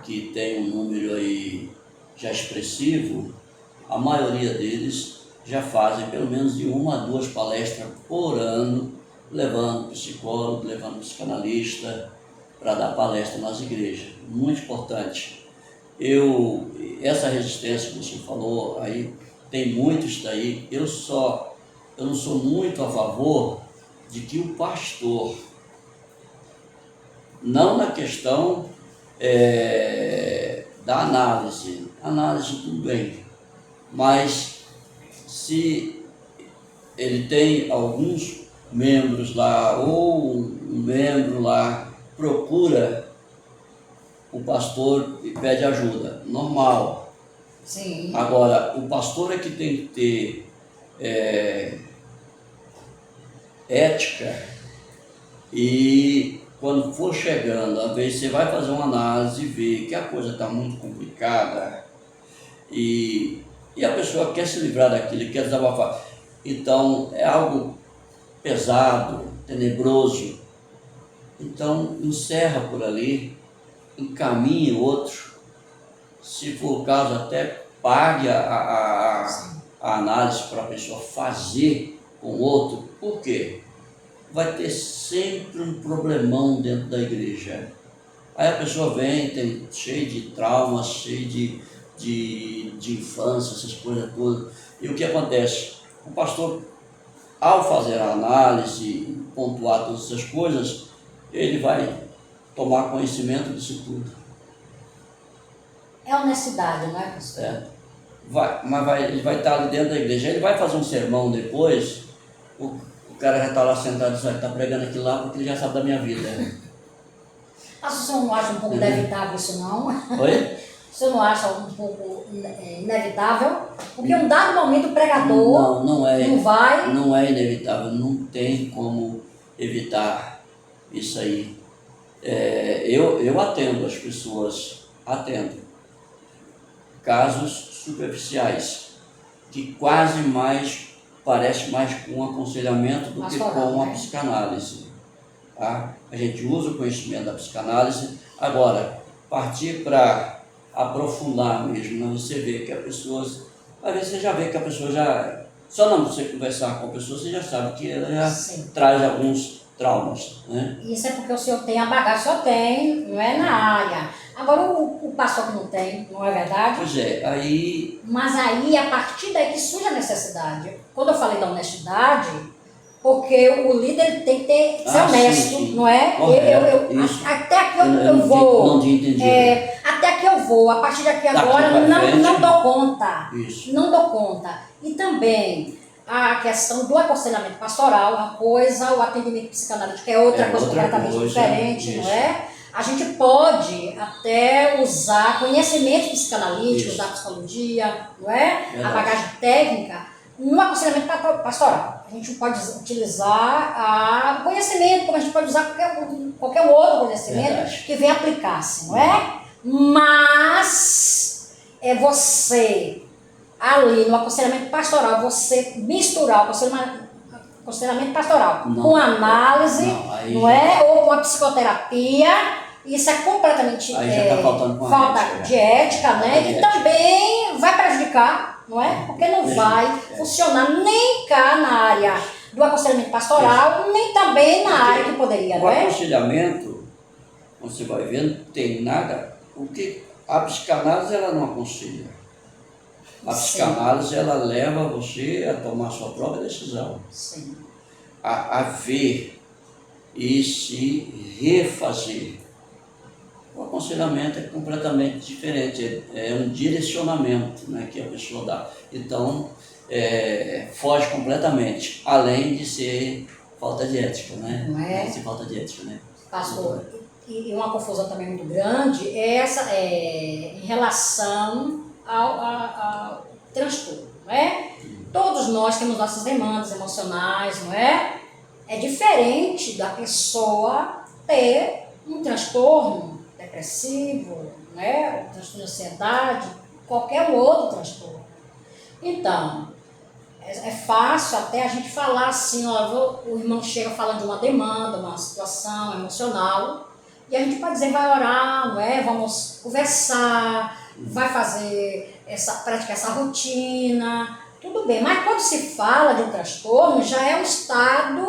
que tem um número aí já expressivo, a maioria deles já fazem pelo menos de 1 a 2 palestras por ano, levando psicólogo, levando psicanalista para dar palestra nas igrejas. Muito importante. Essa resistência que você falou aí, tem muito isso daí. Eu não sou muito a favor de que o pastor, não na questão da análise tudo bem, mas se ele tem alguns membros lá, ou um membro lá procura o pastor e pede ajuda, normal. Sim. Agora, o pastor é que tem que ter ética, e quando for chegando, às vezes você vai fazer uma análise e ver que a coisa está muito complicada e a pessoa quer se livrar daquilo, quer desabafar. Então, é algo pesado, tenebroso. Então, encerra por ali, encaminhe outro. Se for o caso, até pague a análise para a pessoa fazer com outro. Por quê? Vai ter sempre um problemão dentro da igreja. Aí a pessoa vem, cheio de traumas, cheio de infância, essas coisas todas. E o que acontece? O pastor, ao fazer a análise, pontuar todas essas coisas, ele vai tomar conhecimento disso tudo. É honestidade, não é, pastor? Certo? Ele vai estar ali dentro da igreja. Ele vai fazer um sermão depois, o cara já está lá sentado e está pregando aquilo lá porque ele já sabe da minha vida. Mas o senhor não acha um pouco inevitável isso, não? Oi? O senhor não acha um pouco inevitável? Porque um dado momento o pregador não vai... Não é inevitável, não tem como evitar isso aí. Eu atendo as pessoas, casos superficiais, que quase parece mais com um aconselhamento do que com uma psicanálise. Tá? A gente usa o conhecimento da psicanálise. Agora, partir para aprofundar mesmo, né? Você vê que a pessoa, às vezes você já vê que a pessoa já, só não você conversar com a pessoa, você já sabe que ela já traz alguns traumas, né? Isso é porque o senhor tem a bagagem, o senhor tem, não é na área. Agora o pastor que não tem, não é verdade? Pois é, aí... Mas aí, a partir daí que surge a necessidade. Quando eu falei da honestidade, porque o líder tem que ser honesto, sim. não é? Até aqui eu vou. Não tinha entendido. Até aqui eu vou, a partir daqui agora não dou conta. Isso. Não dou conta. E também a questão do aconselhamento pastoral, uma coisa, o atendimento psicanalítico é outra coisa completamente diferente, não é? A gente pode até usar conhecimentos psicanalíticos da psicologia, não é? A bagagem técnica no aconselhamento pastoral. A gente pode utilizar o conhecimento, como a gente pode usar qualquer outro conhecimento que venha aplicar-se, não é? Mas é você, ali no aconselhamento pastoral, você misturar o aconselhamento pastoral com análise, não é? Ou com a psicoterapia, isso é completamente aí já tá faltando falta de ética, né? E também vai prejudicar, não é? Porque não vai funcionar nem cá na área do aconselhamento pastoral, nem também na área que poderia, não é? O aconselhamento, você vai vendo, tem nada, porque a psicanálise ela não aconselha. A psicanálise ela leva você a tomar sua própria decisão. Sim. A ver e se refazer. O aconselhamento é completamente diferente, é um direcionamento, né, que a pessoa dá. Então, foge completamente, além de ser falta de ética, né? Não é? De ser falta de ética, né? Pastor, e uma confusão também muito grande é essa em relação ao transtorno, não é? Todos nós temos nossas demandas emocionais, não é? É diferente da pessoa ter um transtorno depressivo, né? Um transtorno de ansiedade, qualquer outro transtorno. Então, É fácil até a gente falar assim, ó, o irmão chega falando de uma demanda, uma situação emocional, e a gente pode dizer, vai orar, não é? Vamos conversar, vai praticar essa rotina, tudo bem. Mas quando se fala de um transtorno, já é um estado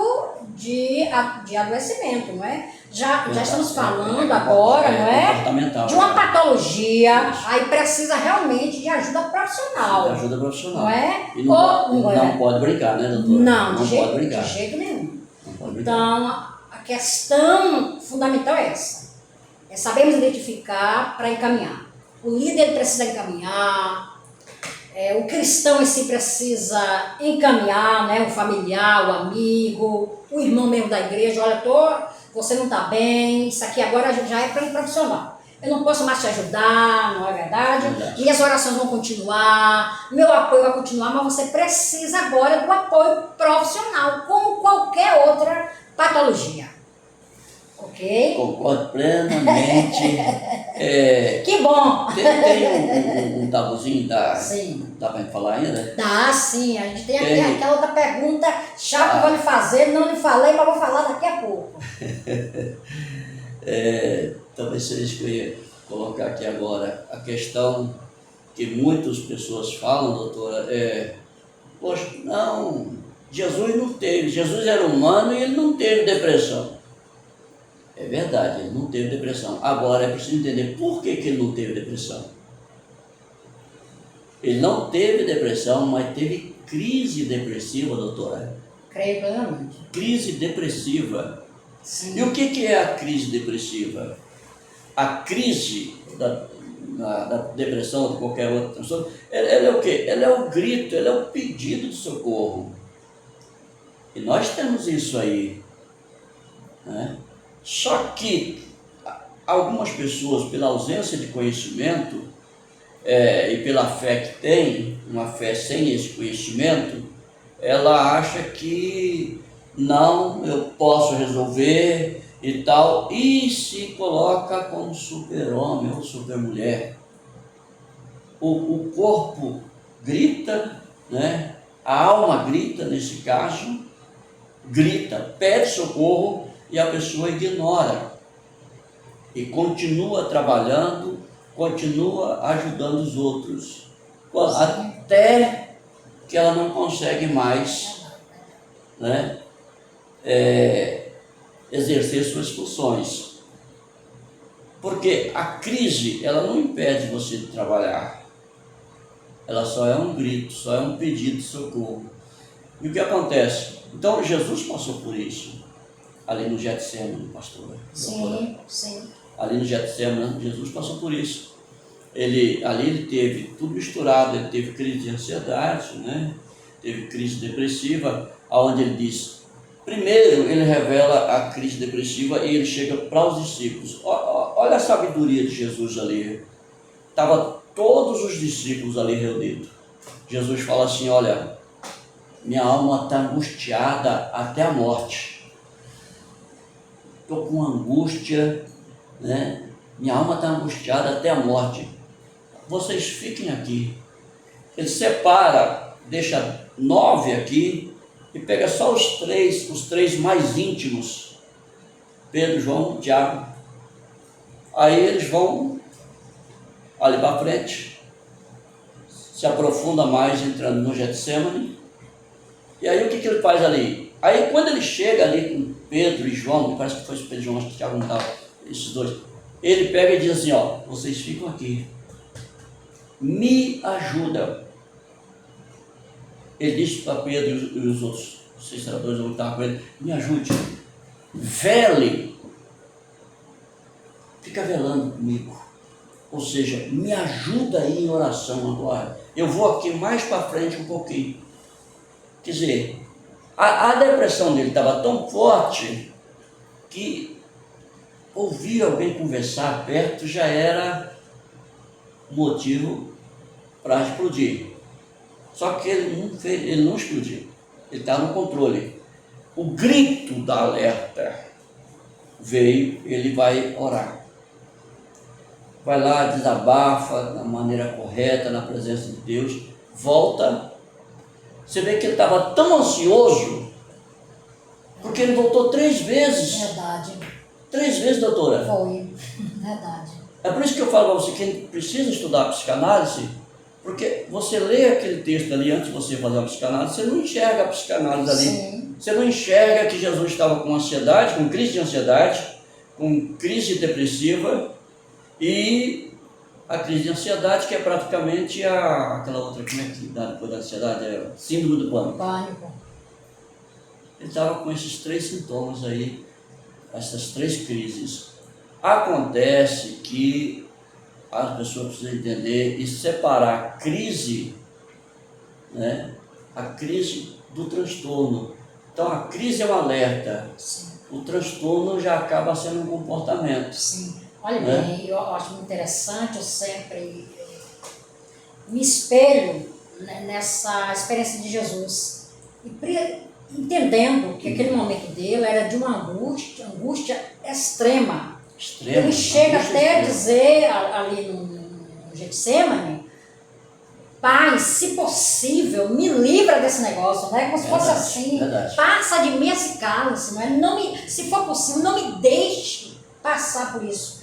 de adoecimento, não é? Já estamos falando agora, não é? De uma patologia, aí precisa realmente de ajuda profissional. De ajuda profissional. Não é? E não pode brincar, né, doutora? Não, pode brincar. De jeito nenhum. Não pode brincar. Então, a questão fundamental é essa. É sabermos identificar para encaminhar. O líder precisa encaminhar, o cristão em si precisa encaminhar, né? O familiar, o amigo, o irmão mesmo da igreja. Olha, você não está bem, isso aqui agora já é para um profissional. Eu não posso mais te ajudar, não é verdade? Minhas orações vão continuar, meu apoio vai continuar, mas você precisa agora do apoio profissional, como qualquer outra patologia. Ok? Concordo plenamente. Que bom! Tem um tabuzinho? Sim. Dá para falar ainda? Dá, sim. A gente tem aquela outra pergunta chata que eu vou lhe fazer, não lhe falei, mas vou falar daqui a pouco. Talvez seja isso que eu ia colocar aqui agora. A questão que muitas pessoas falam, doutora, poxa, não, Jesus não teve, Jesus era humano e ele não teve depressão. É verdade, ele não teve depressão. Agora é preciso entender por que ele não teve depressão. Ele não teve depressão, mas teve crise depressiva, doutora. Creio plenamente. Crise depressiva. Sim. E o que é a crise depressiva? A crise da depressão ou de qualquer outro transtorno, ela é o quê? Ela é o grito, ela é o pedido de socorro. E nós temos isso aí, né? Só que algumas pessoas, pela ausência de conhecimento e pela fé que tem, uma fé sem esse conhecimento, ela acha que não, eu posso resolver e tal, e se coloca como super-homem ou super-mulher. O corpo grita, né? A alma grita nesse caso, grita, pede socorro, e a pessoa ignora e continua trabalhando, continua ajudando os outros, até que ela não consegue mais, né, exercer suas funções. Porque a crise, ela não impede você de trabalhar, ela só é um grito, só é um pedido de socorro. E o que acontece? Então Jesus passou por isso. Ali no Getsemane, pastora. Sim, sim. Ali no Getsemane, Jesus passou por isso. Ali ele teve tudo misturado, ele teve crise de ansiedade, né? Teve crise depressiva, onde ele diz, primeiro ele revela a crise depressiva e ele chega para os discípulos. Olha a sabedoria de Jesus ali. Estavam todos os discípulos ali reunidos. Jesus fala assim, olha, minha alma está angustiada até a morte. Estou com angústia, né? Minha alma está angustiada até a morte. Vocês fiquem aqui. Ele separa, deixa 9 aqui e pega só os três mais íntimos, Pedro, João e Tiago. Aí eles vão ali para frente, se aprofunda mais entrando no Getsemane. E aí o que ele faz ali? Aí quando ele chega ali com Pedro e João, parece que foi Pedro e João, acho que Tiago não estava, esses dois, ele pega e diz assim, ó, vocês ficam aqui, me ajudam. Ele disse para Pedro e os outros 6 senadores que estavam com ele, me ajude, vele, fica velando comigo, ou seja, me ajuda aí em oração agora, eu vou aqui mais para frente um pouquinho. Quer dizer, a depressão dele estava tão forte que ouvir alguém conversar perto já era motivo para explodir. Só que ele não explodiu, ele estava no controle. O grito da alerta veio, ele vai orar. Vai lá, desabafa da maneira correta, na presença de Deus, volta, Você vê que ele estava tão ansioso, porque ele voltou 3 vezes. Verdade. 3 vezes, doutora. Foi. Verdade. É por isso que eu falo para você que a gente precisa estudar a psicanálise, porque você lê aquele texto ali antes de você fazer a psicanálise, você não enxerga a psicanálise ali. Sim. Você não enxerga que Jesus estava com ansiedade, com crise de ansiedade, com crise depressiva e a crise de ansiedade, que é praticamente aquela outra, como é que dá depois da ansiedade? É síndrome do pânico. Pânico. Ele estava com esses 3 sintomas aí, essas 3 crises. Acontece que as pessoas precisam entender e separar a crise, né, a crise do transtorno. Então a crise é um alerta, Sim. o transtorno já acaba sendo um comportamento. Sim. Olha Né? bem, eu acho muito interessante, eu sempre me espelho nessa experiência de Jesus. E entendendo que aquele momento dele era de uma angústia extrema. Extremo. Ele chega angústia até a extrema. dizer ali no Getsemane: Pai, se possível, me livra desse negócio, né? Como se fosse Verdade, assim, verdade. passa de mim esse cálice, não é? Não me, se for possível, não me deixe passar por isso.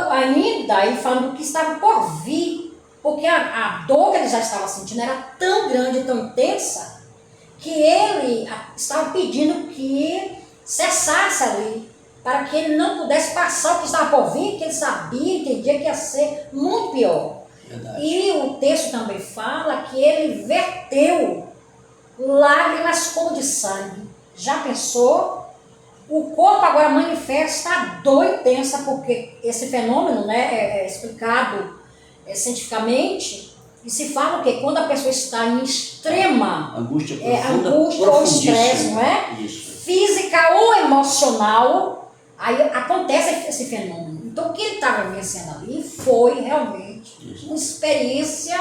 Ainda ele falando que estava por vir, porque a dor que ele já estava sentindo era tão grande, tão intensa, que ele estava pedindo que cessasse ali, para que ele não pudesse passar o que estava por vir, que ele sabia, entendia que ia ser muito pior. Verdade. E o texto também fala que ele verteu lágrimas como de sangue. Já pensou? O corpo agora manifesta a dor intensa, porque esse fenômeno, né, é explicado cientificamente, e se fala o quê? Quando a pessoa está em extrema Angústia profunda, angústia ou estresse, não é? Isso. Física ou emocional, aí acontece esse fenômeno. Então o que ele estava vivenciando ali foi realmente Isso. uma experiência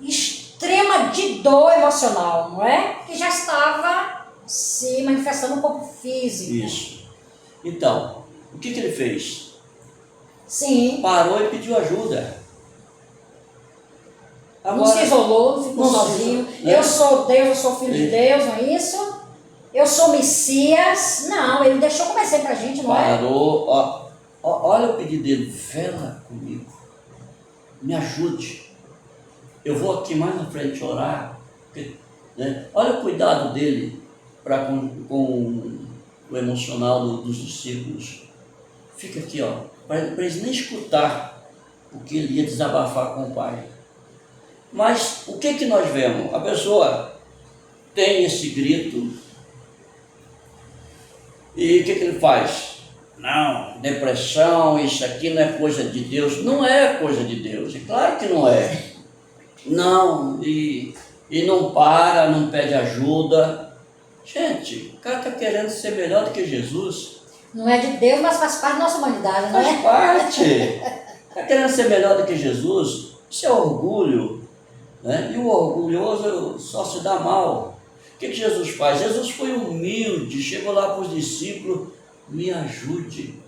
extrema de dor emocional, não é? Que já estava se manifestando no corpo físico. Isso. Então, o que ele fez? Sim. Parou e pediu ajuda. Não se isolou, não ficou não se sozinho. isolou, né? Eu sou Deus, eu sou filho de Deus, não é isso? Eu sou Messias. Não, ele deixou como exemplo pra gente, não é? Parou, olha o pedido dele, vela comigo, me ajude, eu vou aqui mais na frente orar, porque, né? Olha o cuidado dele com o emocional dos discípulos. Fica aqui, ó, para eles nem escutar o que ele ia desabafar com o Pai. Mas o que nós vemos? A pessoa tem esse grito e o que ele faz? Não, depressão, isso aqui não é coisa de Deus. Não é coisa de Deus, é claro que não é. Não, e não para, não pede ajuda. Gente, o cara está querendo ser melhor do que Jesus. Não é de Deus, mas faz parte da nossa humanidade, não é? Faz parte. Está querendo ser melhor do que Jesus. Isso é orgulho, né? E o orgulhoso só se dá mal. O que Jesus faz? Jesus foi humilde, chegou lá para os discípulos: me ajude,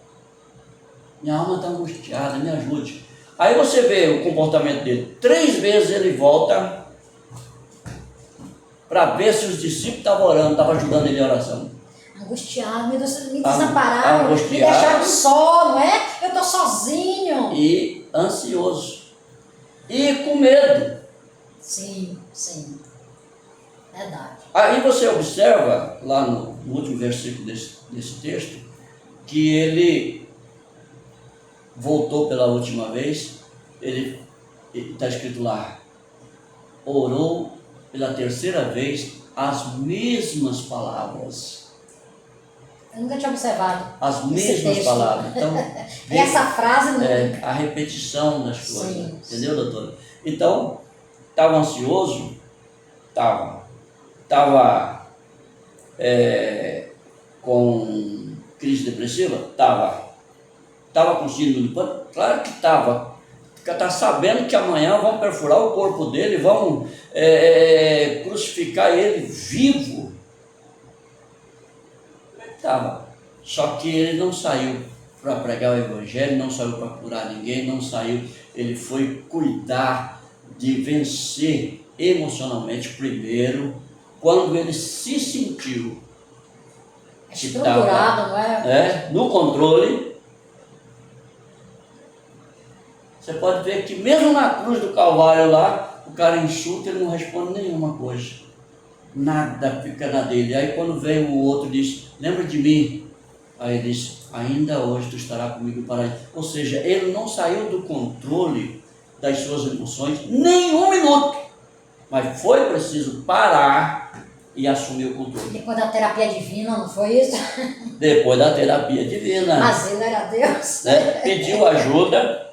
minha alma está angustiada, me ajude. Aí você vê o comportamento dele. 3 vezes ele volta para ver se os discípulos estavam orando, estavam ajudando ele em oração. Angustiado, me desampararam, me Angustiado. deixaram só, não é? Eu estou sozinho. E ansioso. E com medo. Sim, sim. Verdade. Aí você observa, lá no último versículo desse texto, que ele voltou pela última vez, ele está escrito lá, orou pela 3ª vez as mesmas palavras. Eu nunca tinha observado. As esse mesmas texto. palavras. Então, Essa frase não. a repetição das coisas. Sim, Entendeu, doutora? Então, estava ansioso? Estava com crise depressiva? Estava com síndrome do pânico? Claro que estava. Está sabendo que amanhã vão perfurar o corpo dele, vão crucificar ele vivo. Estava. Só que ele não saiu para pregar o evangelho, não saiu para curar ninguém, não saiu. Ele foi cuidar de vencer emocionalmente primeiro, quando ele se sentiu Estruturado, não é? no controle. Você pode ver que mesmo na cruz do Calvário lá, o cara insulta, ele não responde nenhuma coisa. Nada fica na dele. Aí quando vem o outro e diz, lembra de mim? Aí ele diz, ainda hoje tu estarás comigo para aí. Ou seja, ele não saiu do controle das suas emoções nem um minuto. Mas foi preciso parar e assumir o controle. Depois da terapia divina, não foi isso? Depois da terapia divina. Mas ele era Deus. Né? Pediu ajuda.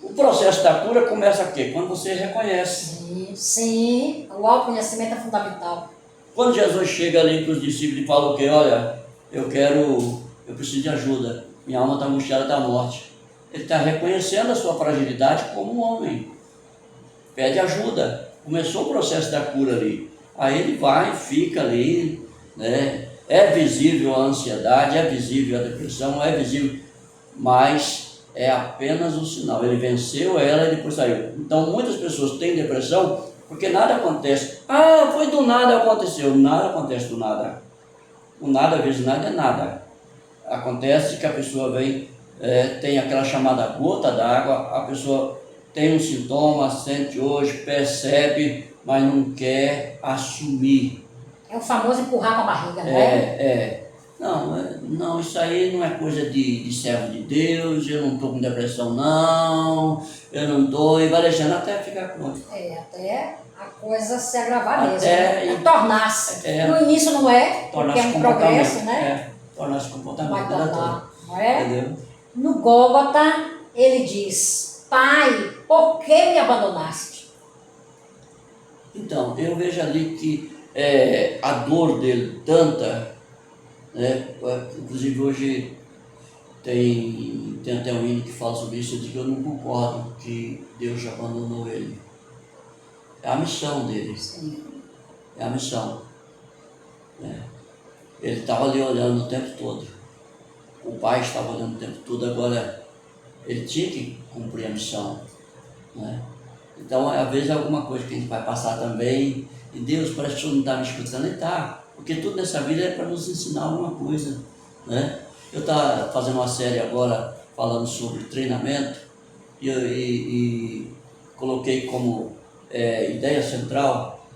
O processo da cura começa aqui, quando você reconhece. Sim, o autoconhecimento é fundamental. Quando Jesus chega ali para os discípulos e fala o quê? Olha, eu preciso de ajuda. Minha alma está angustiada da morte. Ele está reconhecendo a sua fragilidade como um homem. Pede ajuda. Começou o processo da cura ali. Aí ele vai, fica ali, né? É visível a ansiedade, é visível a depressão, é visível, mas é apenas um sinal. Ele venceu ela e depois saiu. Então muitas pessoas têm depressão porque nada acontece. Ah, foi do nada aconteceu. Nada acontece do nada. O nada vezes nada é nada. Acontece que a pessoa vem, tem aquela chamada gota d'água, a pessoa tem um sintoma, sente hoje, percebe, mas não quer assumir. É o famoso empurrar com a barriga, né? Não, isso aí não é coisa de servo de Deus, eu não estou com depressão não, eu não estou, e vai deixando até ficar pronto. Até a coisa se agravar mesmo, Até né? Tornar-se. No início não é, porque é um progresso, né? Tornar-se comportamento. Vai tornar, não é? Entendeu? No Gólgota, ele diz, Pai, por que me abandonaste? Então, eu vejo ali que a dor dele tanta, né? Inclusive hoje tem até um hino que fala sobre isso. Eu digo que eu não concordo que Deus já abandonou ele. É a missão dele. Sim. É a missão. Ele estava ali olhando o tempo todo. O pai estava olhando o tempo todo. Agora, ele tinha que cumprir a missão. Né? Então, às vezes, é alguma coisa que a gente vai passar também. E Deus, parece que o senhor não está me escutando. E está. Porque tudo nessa vida é para nos ensinar alguma coisa. Né? Eu estava fazendo uma série agora falando sobre treinamento. E coloquei como ideia central: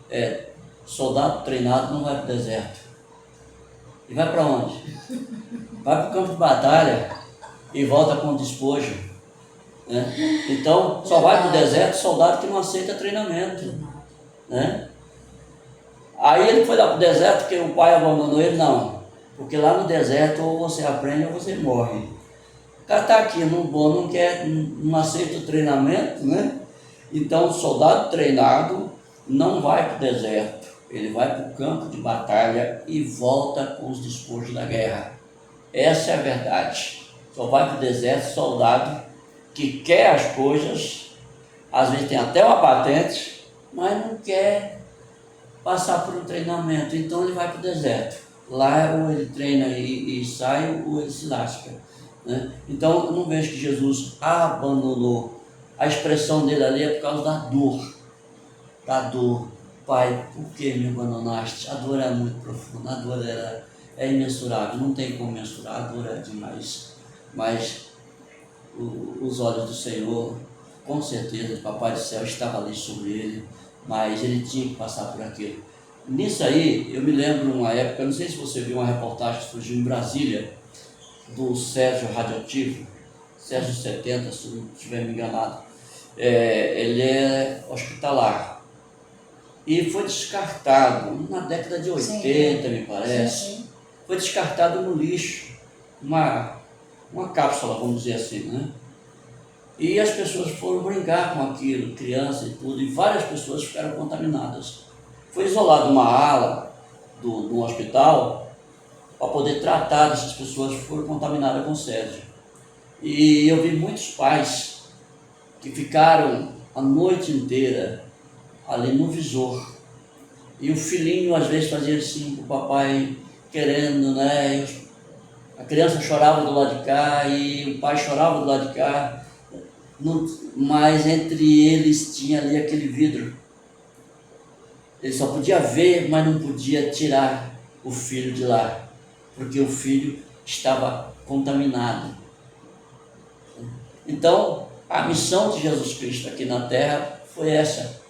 soldado treinado não vai para o deserto. E vai para onde? Vai para o campo de batalha e volta com despojo. Né? Então, só vai para o deserto soldado que não aceita treinamento. Né? Aí ele foi lá para o deserto porque o pai abandonou ele? Não. Porque lá no deserto ou você aprende ou você morre. O cara está aqui não quer, não aceita o treinamento, né? Então, o soldado treinado não vai para o deserto. Ele vai para o campo de batalha e volta com os despojos da guerra. Essa é a verdade. Só vai para o deserto soldado que quer as coisas, às vezes tem até uma patente, mas não quer passar por um treinamento. Então ele vai para o deserto. Lá ou ele treina e sai, ou ele se lasca. Né? Então eu não vejo que Jesus abandonou. A expressão dele ali é por causa da dor. Da dor. Pai, por que me abandonaste? A dor é muito profunda, a dor é imensurável, não tem como mensurar, a dor é demais. Mas os olhos do Senhor, com certeza, o Papai do Céu estava ali sobre ele, mas ele tinha que passar por aquilo. Nisso aí, eu me lembro uma época, não sei se você viu uma reportagem que surgiu em Brasília, do Sérgio Radioativo, Sérgio 70, se não estiver me enganado. Ele é hospitalar. E foi descartado na década de 80, me parece. Sim. Foi descartado no lixo, uma cápsula, vamos dizer assim, né? E as pessoas foram brincar com aquilo, crianças e tudo, e várias pessoas ficaram contaminadas. Foi isolado uma ala do hospital para poder tratar dessas pessoas que foram contaminadas com sede. E eu vi muitos pais que ficaram a noite inteira ali no visor. E o filhinho às vezes fazia assim com o papai, querendo, né? E a criança chorava do lado de cá e o pai chorava do lado de cá. Mas entre eles tinha ali aquele vidro. Ele só podia ver, mas não podia tirar o filho de lá, porque o filho estava contaminado. Então, a missão de Jesus Cristo aqui na terra foi essa,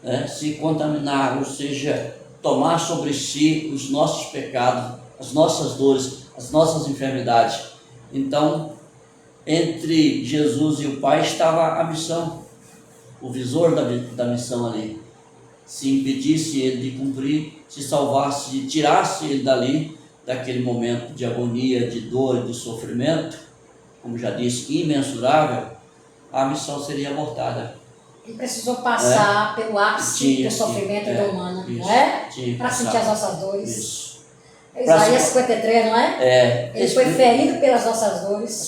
né? Se contaminar, ou seja, tomar sobre si os nossos pecados, as nossas dores, as nossas enfermidades. Então, entre Jesus e o Pai estava a missão, o visor da missão ali. Se impedisse ele de cumprir, se salvasse, tirasse ele dali, daquele momento de agonia, de dor e de sofrimento, como já disse, imensurável, a missão seria abortada. Ele precisou passar pelo ápice do sofrimento da humana, não é? Para sentir as nossas dores. Isso. Isaías 53, não é? Ele foi ferido pelas nossas dores.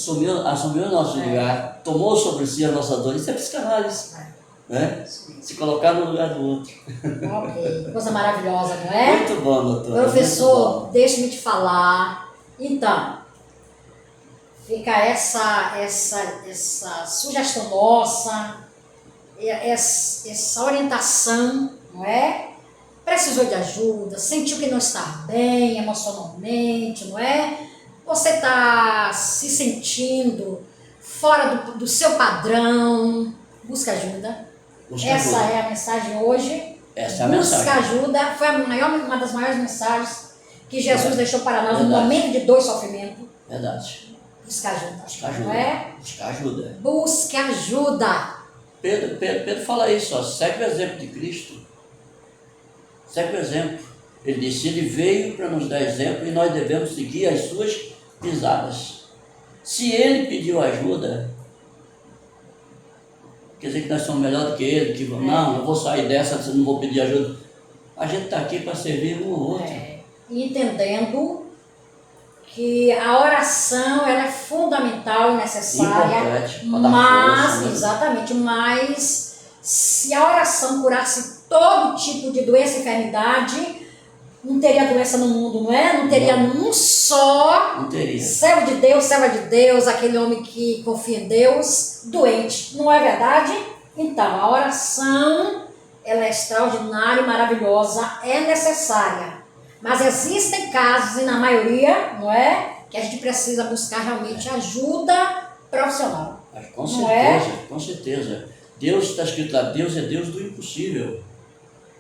Assumiu o nosso lugar, tomou sobre si as nossas dores. Isso é psicanálise. Né? Se colocar no lugar do outro. Ok, coisa maravilhosa, não é? Muito bom, doutor. Professor, deixe-me te falar. Então, fica essa sugestão nossa, essa orientação, não é? Precisou de ajuda, sentiu que não está bem emocionalmente, não é? Você está se sentindo fora do seu padrão, busca ajuda. Essa é a mensagem hoje. Essa é a mensagem. Busca ajuda. Foi uma das maiores mensagens que Jesus deixou para nós no momento de dor e sofrimento. Verdade. Busca ajuda. Busca ajuda. Não é? Busca ajuda. Busque ajuda. Pedro fala isso, ó, segue o exemplo de Cristo. Segue o exemplo. Ele disse, ele veio para nos dar exemplo e nós devemos seguir as suas pisadas. Se ele pediu ajuda, quer dizer que nós somos melhor do que ele, que não, eu vou sair dessa, não vou pedir ajuda. A gente está aqui para servir um ao outro. Entendendo que a oração ela é fundamental e necessária, importante, mas, força, né? Exatamente, mas se a oração curasse todo tipo de doença e enfermidade, não teria doença no mundo, não é? Não teria um só servo de Deus, aquele homem que confia em Deus, doente, não é verdade? Então, a oração, ela é extraordinária e maravilhosa, é necessária. Mas existem casos, e na maioria, não é? Que a gente precisa buscar realmente ajuda profissional. Com certeza, com certeza. Deus, está escrito lá, Deus é Deus do impossível.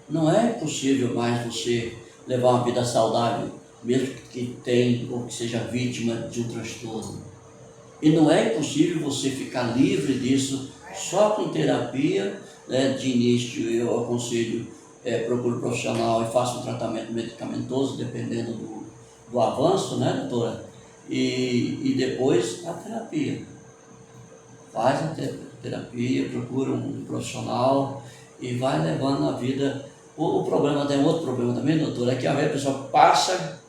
Não é impossível mais você levar uma vida saudável, mesmo que tenha ou que seja vítima de um transtorno. E não é impossível você ficar livre disso só com terapia, né? De início eu aconselho, procure um profissional e faça um tratamento medicamentoso, dependendo do avanço, né, doutora? E depois a terapia. Faz a terapia, procura um profissional e vai levando a vida. O problema, tem outro problema também, doutor, é que a pessoa passa,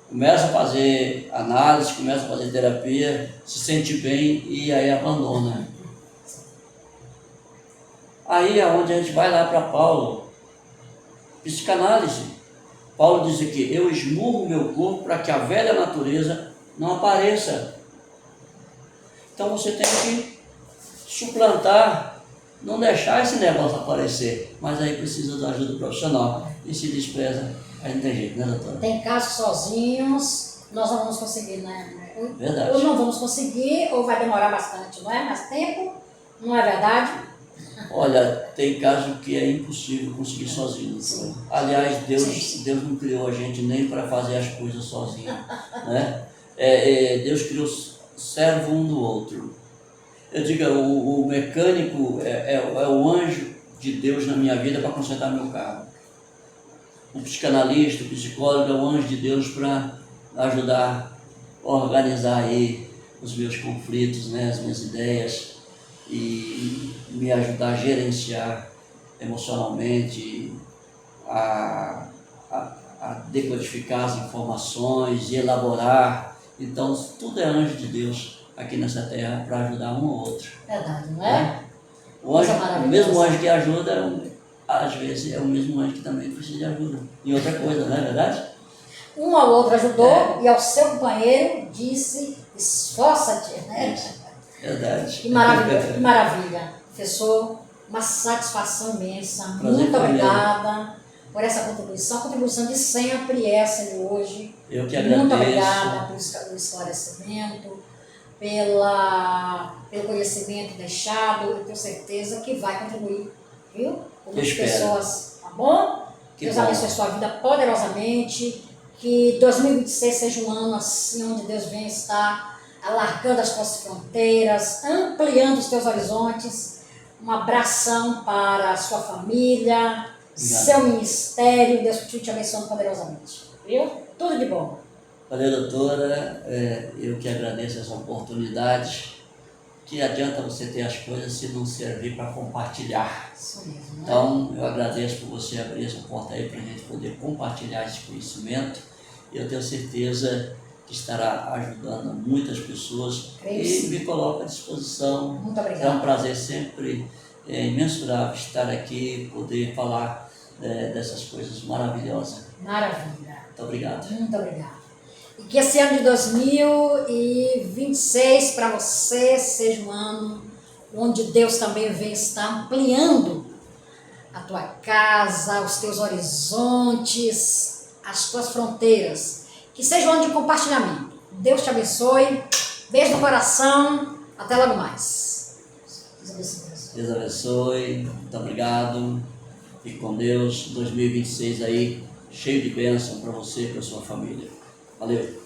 começa a fazer análise, começa a fazer terapia, se sente bem e aí abandona. Aí é onde a gente vai lá para Paulo, psicanálise. Paulo diz aqui, eu esmurro meu corpo para que a velha natureza não apareça. Então você tem que suplantar, não deixar esse negócio aparecer, mas aí precisa da ajuda profissional. E se despreza, aí não tem jeito, né, doutora? Tem casos sozinhos, nós não vamos conseguir, né? Verdade. Ou não vamos conseguir, ou vai demorar bastante, não é? Mais tempo, não é verdade? Olha, tem caso que é impossível conseguir sozinho. Sim. Aliás, Deus não criou a gente nem para fazer as coisas sozinho, né? Deus criou servo um do outro. Eu digo, o mecânico é o anjo de Deus na minha vida para consertar meu carro. O psicanalista, o psicólogo é o anjo de Deus para ajudar a organizar aí os meus conflitos, né, as minhas ideias e me ajudar a gerenciar emocionalmente, a decodificar as informações e elaborar. Então, tudo é anjo de Deus aqui nessa terra para ajudar um ao outro. Verdade, não é? O mesmo anjo que ajuda, às vezes é o mesmo anjo que também precisa de ajuda. E outra coisa, não é verdade? Um ao outro ajudou e ao seu companheiro disse, esforça-te, né? Verdade. Que maravilha, que maravilha. Professor, Uma satisfação imensa. Prazer Muito foi meu. obrigada por essa contribuição. Contribuição de sempre, essa de hoje. Eu que agradeço. Muito obrigada pelo esclarecimento, pelo conhecimento deixado. Eu tenho certeza que vai contribuir, viu? Com muitas pessoas, tá bom? Que Deus bom. abençoe sua vida poderosamente. Que 2026 seja um ano assim, onde Deus venha estar alargando as tuas fronteiras, ampliando os teus horizontes. Um abração para a sua família, seu ministério. Deus te abençoe poderosamente. Viu? Tudo de bom. Valeu, doutora. Eu que agradeço essa oportunidade. Que adianta você ter as coisas se não servir para compartilhar. Isso mesmo, né? Então, eu agradeço por você abrir essa porta aí para a gente poder compartilhar esse conhecimento. E eu tenho certeza que estará ajudando muitas pessoas. Creio E sim. me coloco à disposição. Muito É um obrigada. prazer sempre imensurável estar aqui, poder falar dessas coisas maravilhosas. Maravilha. Muito obrigado. Muito obrigada. E que esse ano de 2026 para você seja um ano onde Deus também vem estar ampliando a tua casa, os teus horizontes, as tuas fronteiras. Que seja um ano de compartilhamento. Deus te abençoe. Beijo no coração. Até logo mais. Deus abençoe. Deus abençoe. Muito obrigado. Fique com Deus. 2026 aí, cheio de bênção para você e para sua família. Valeu.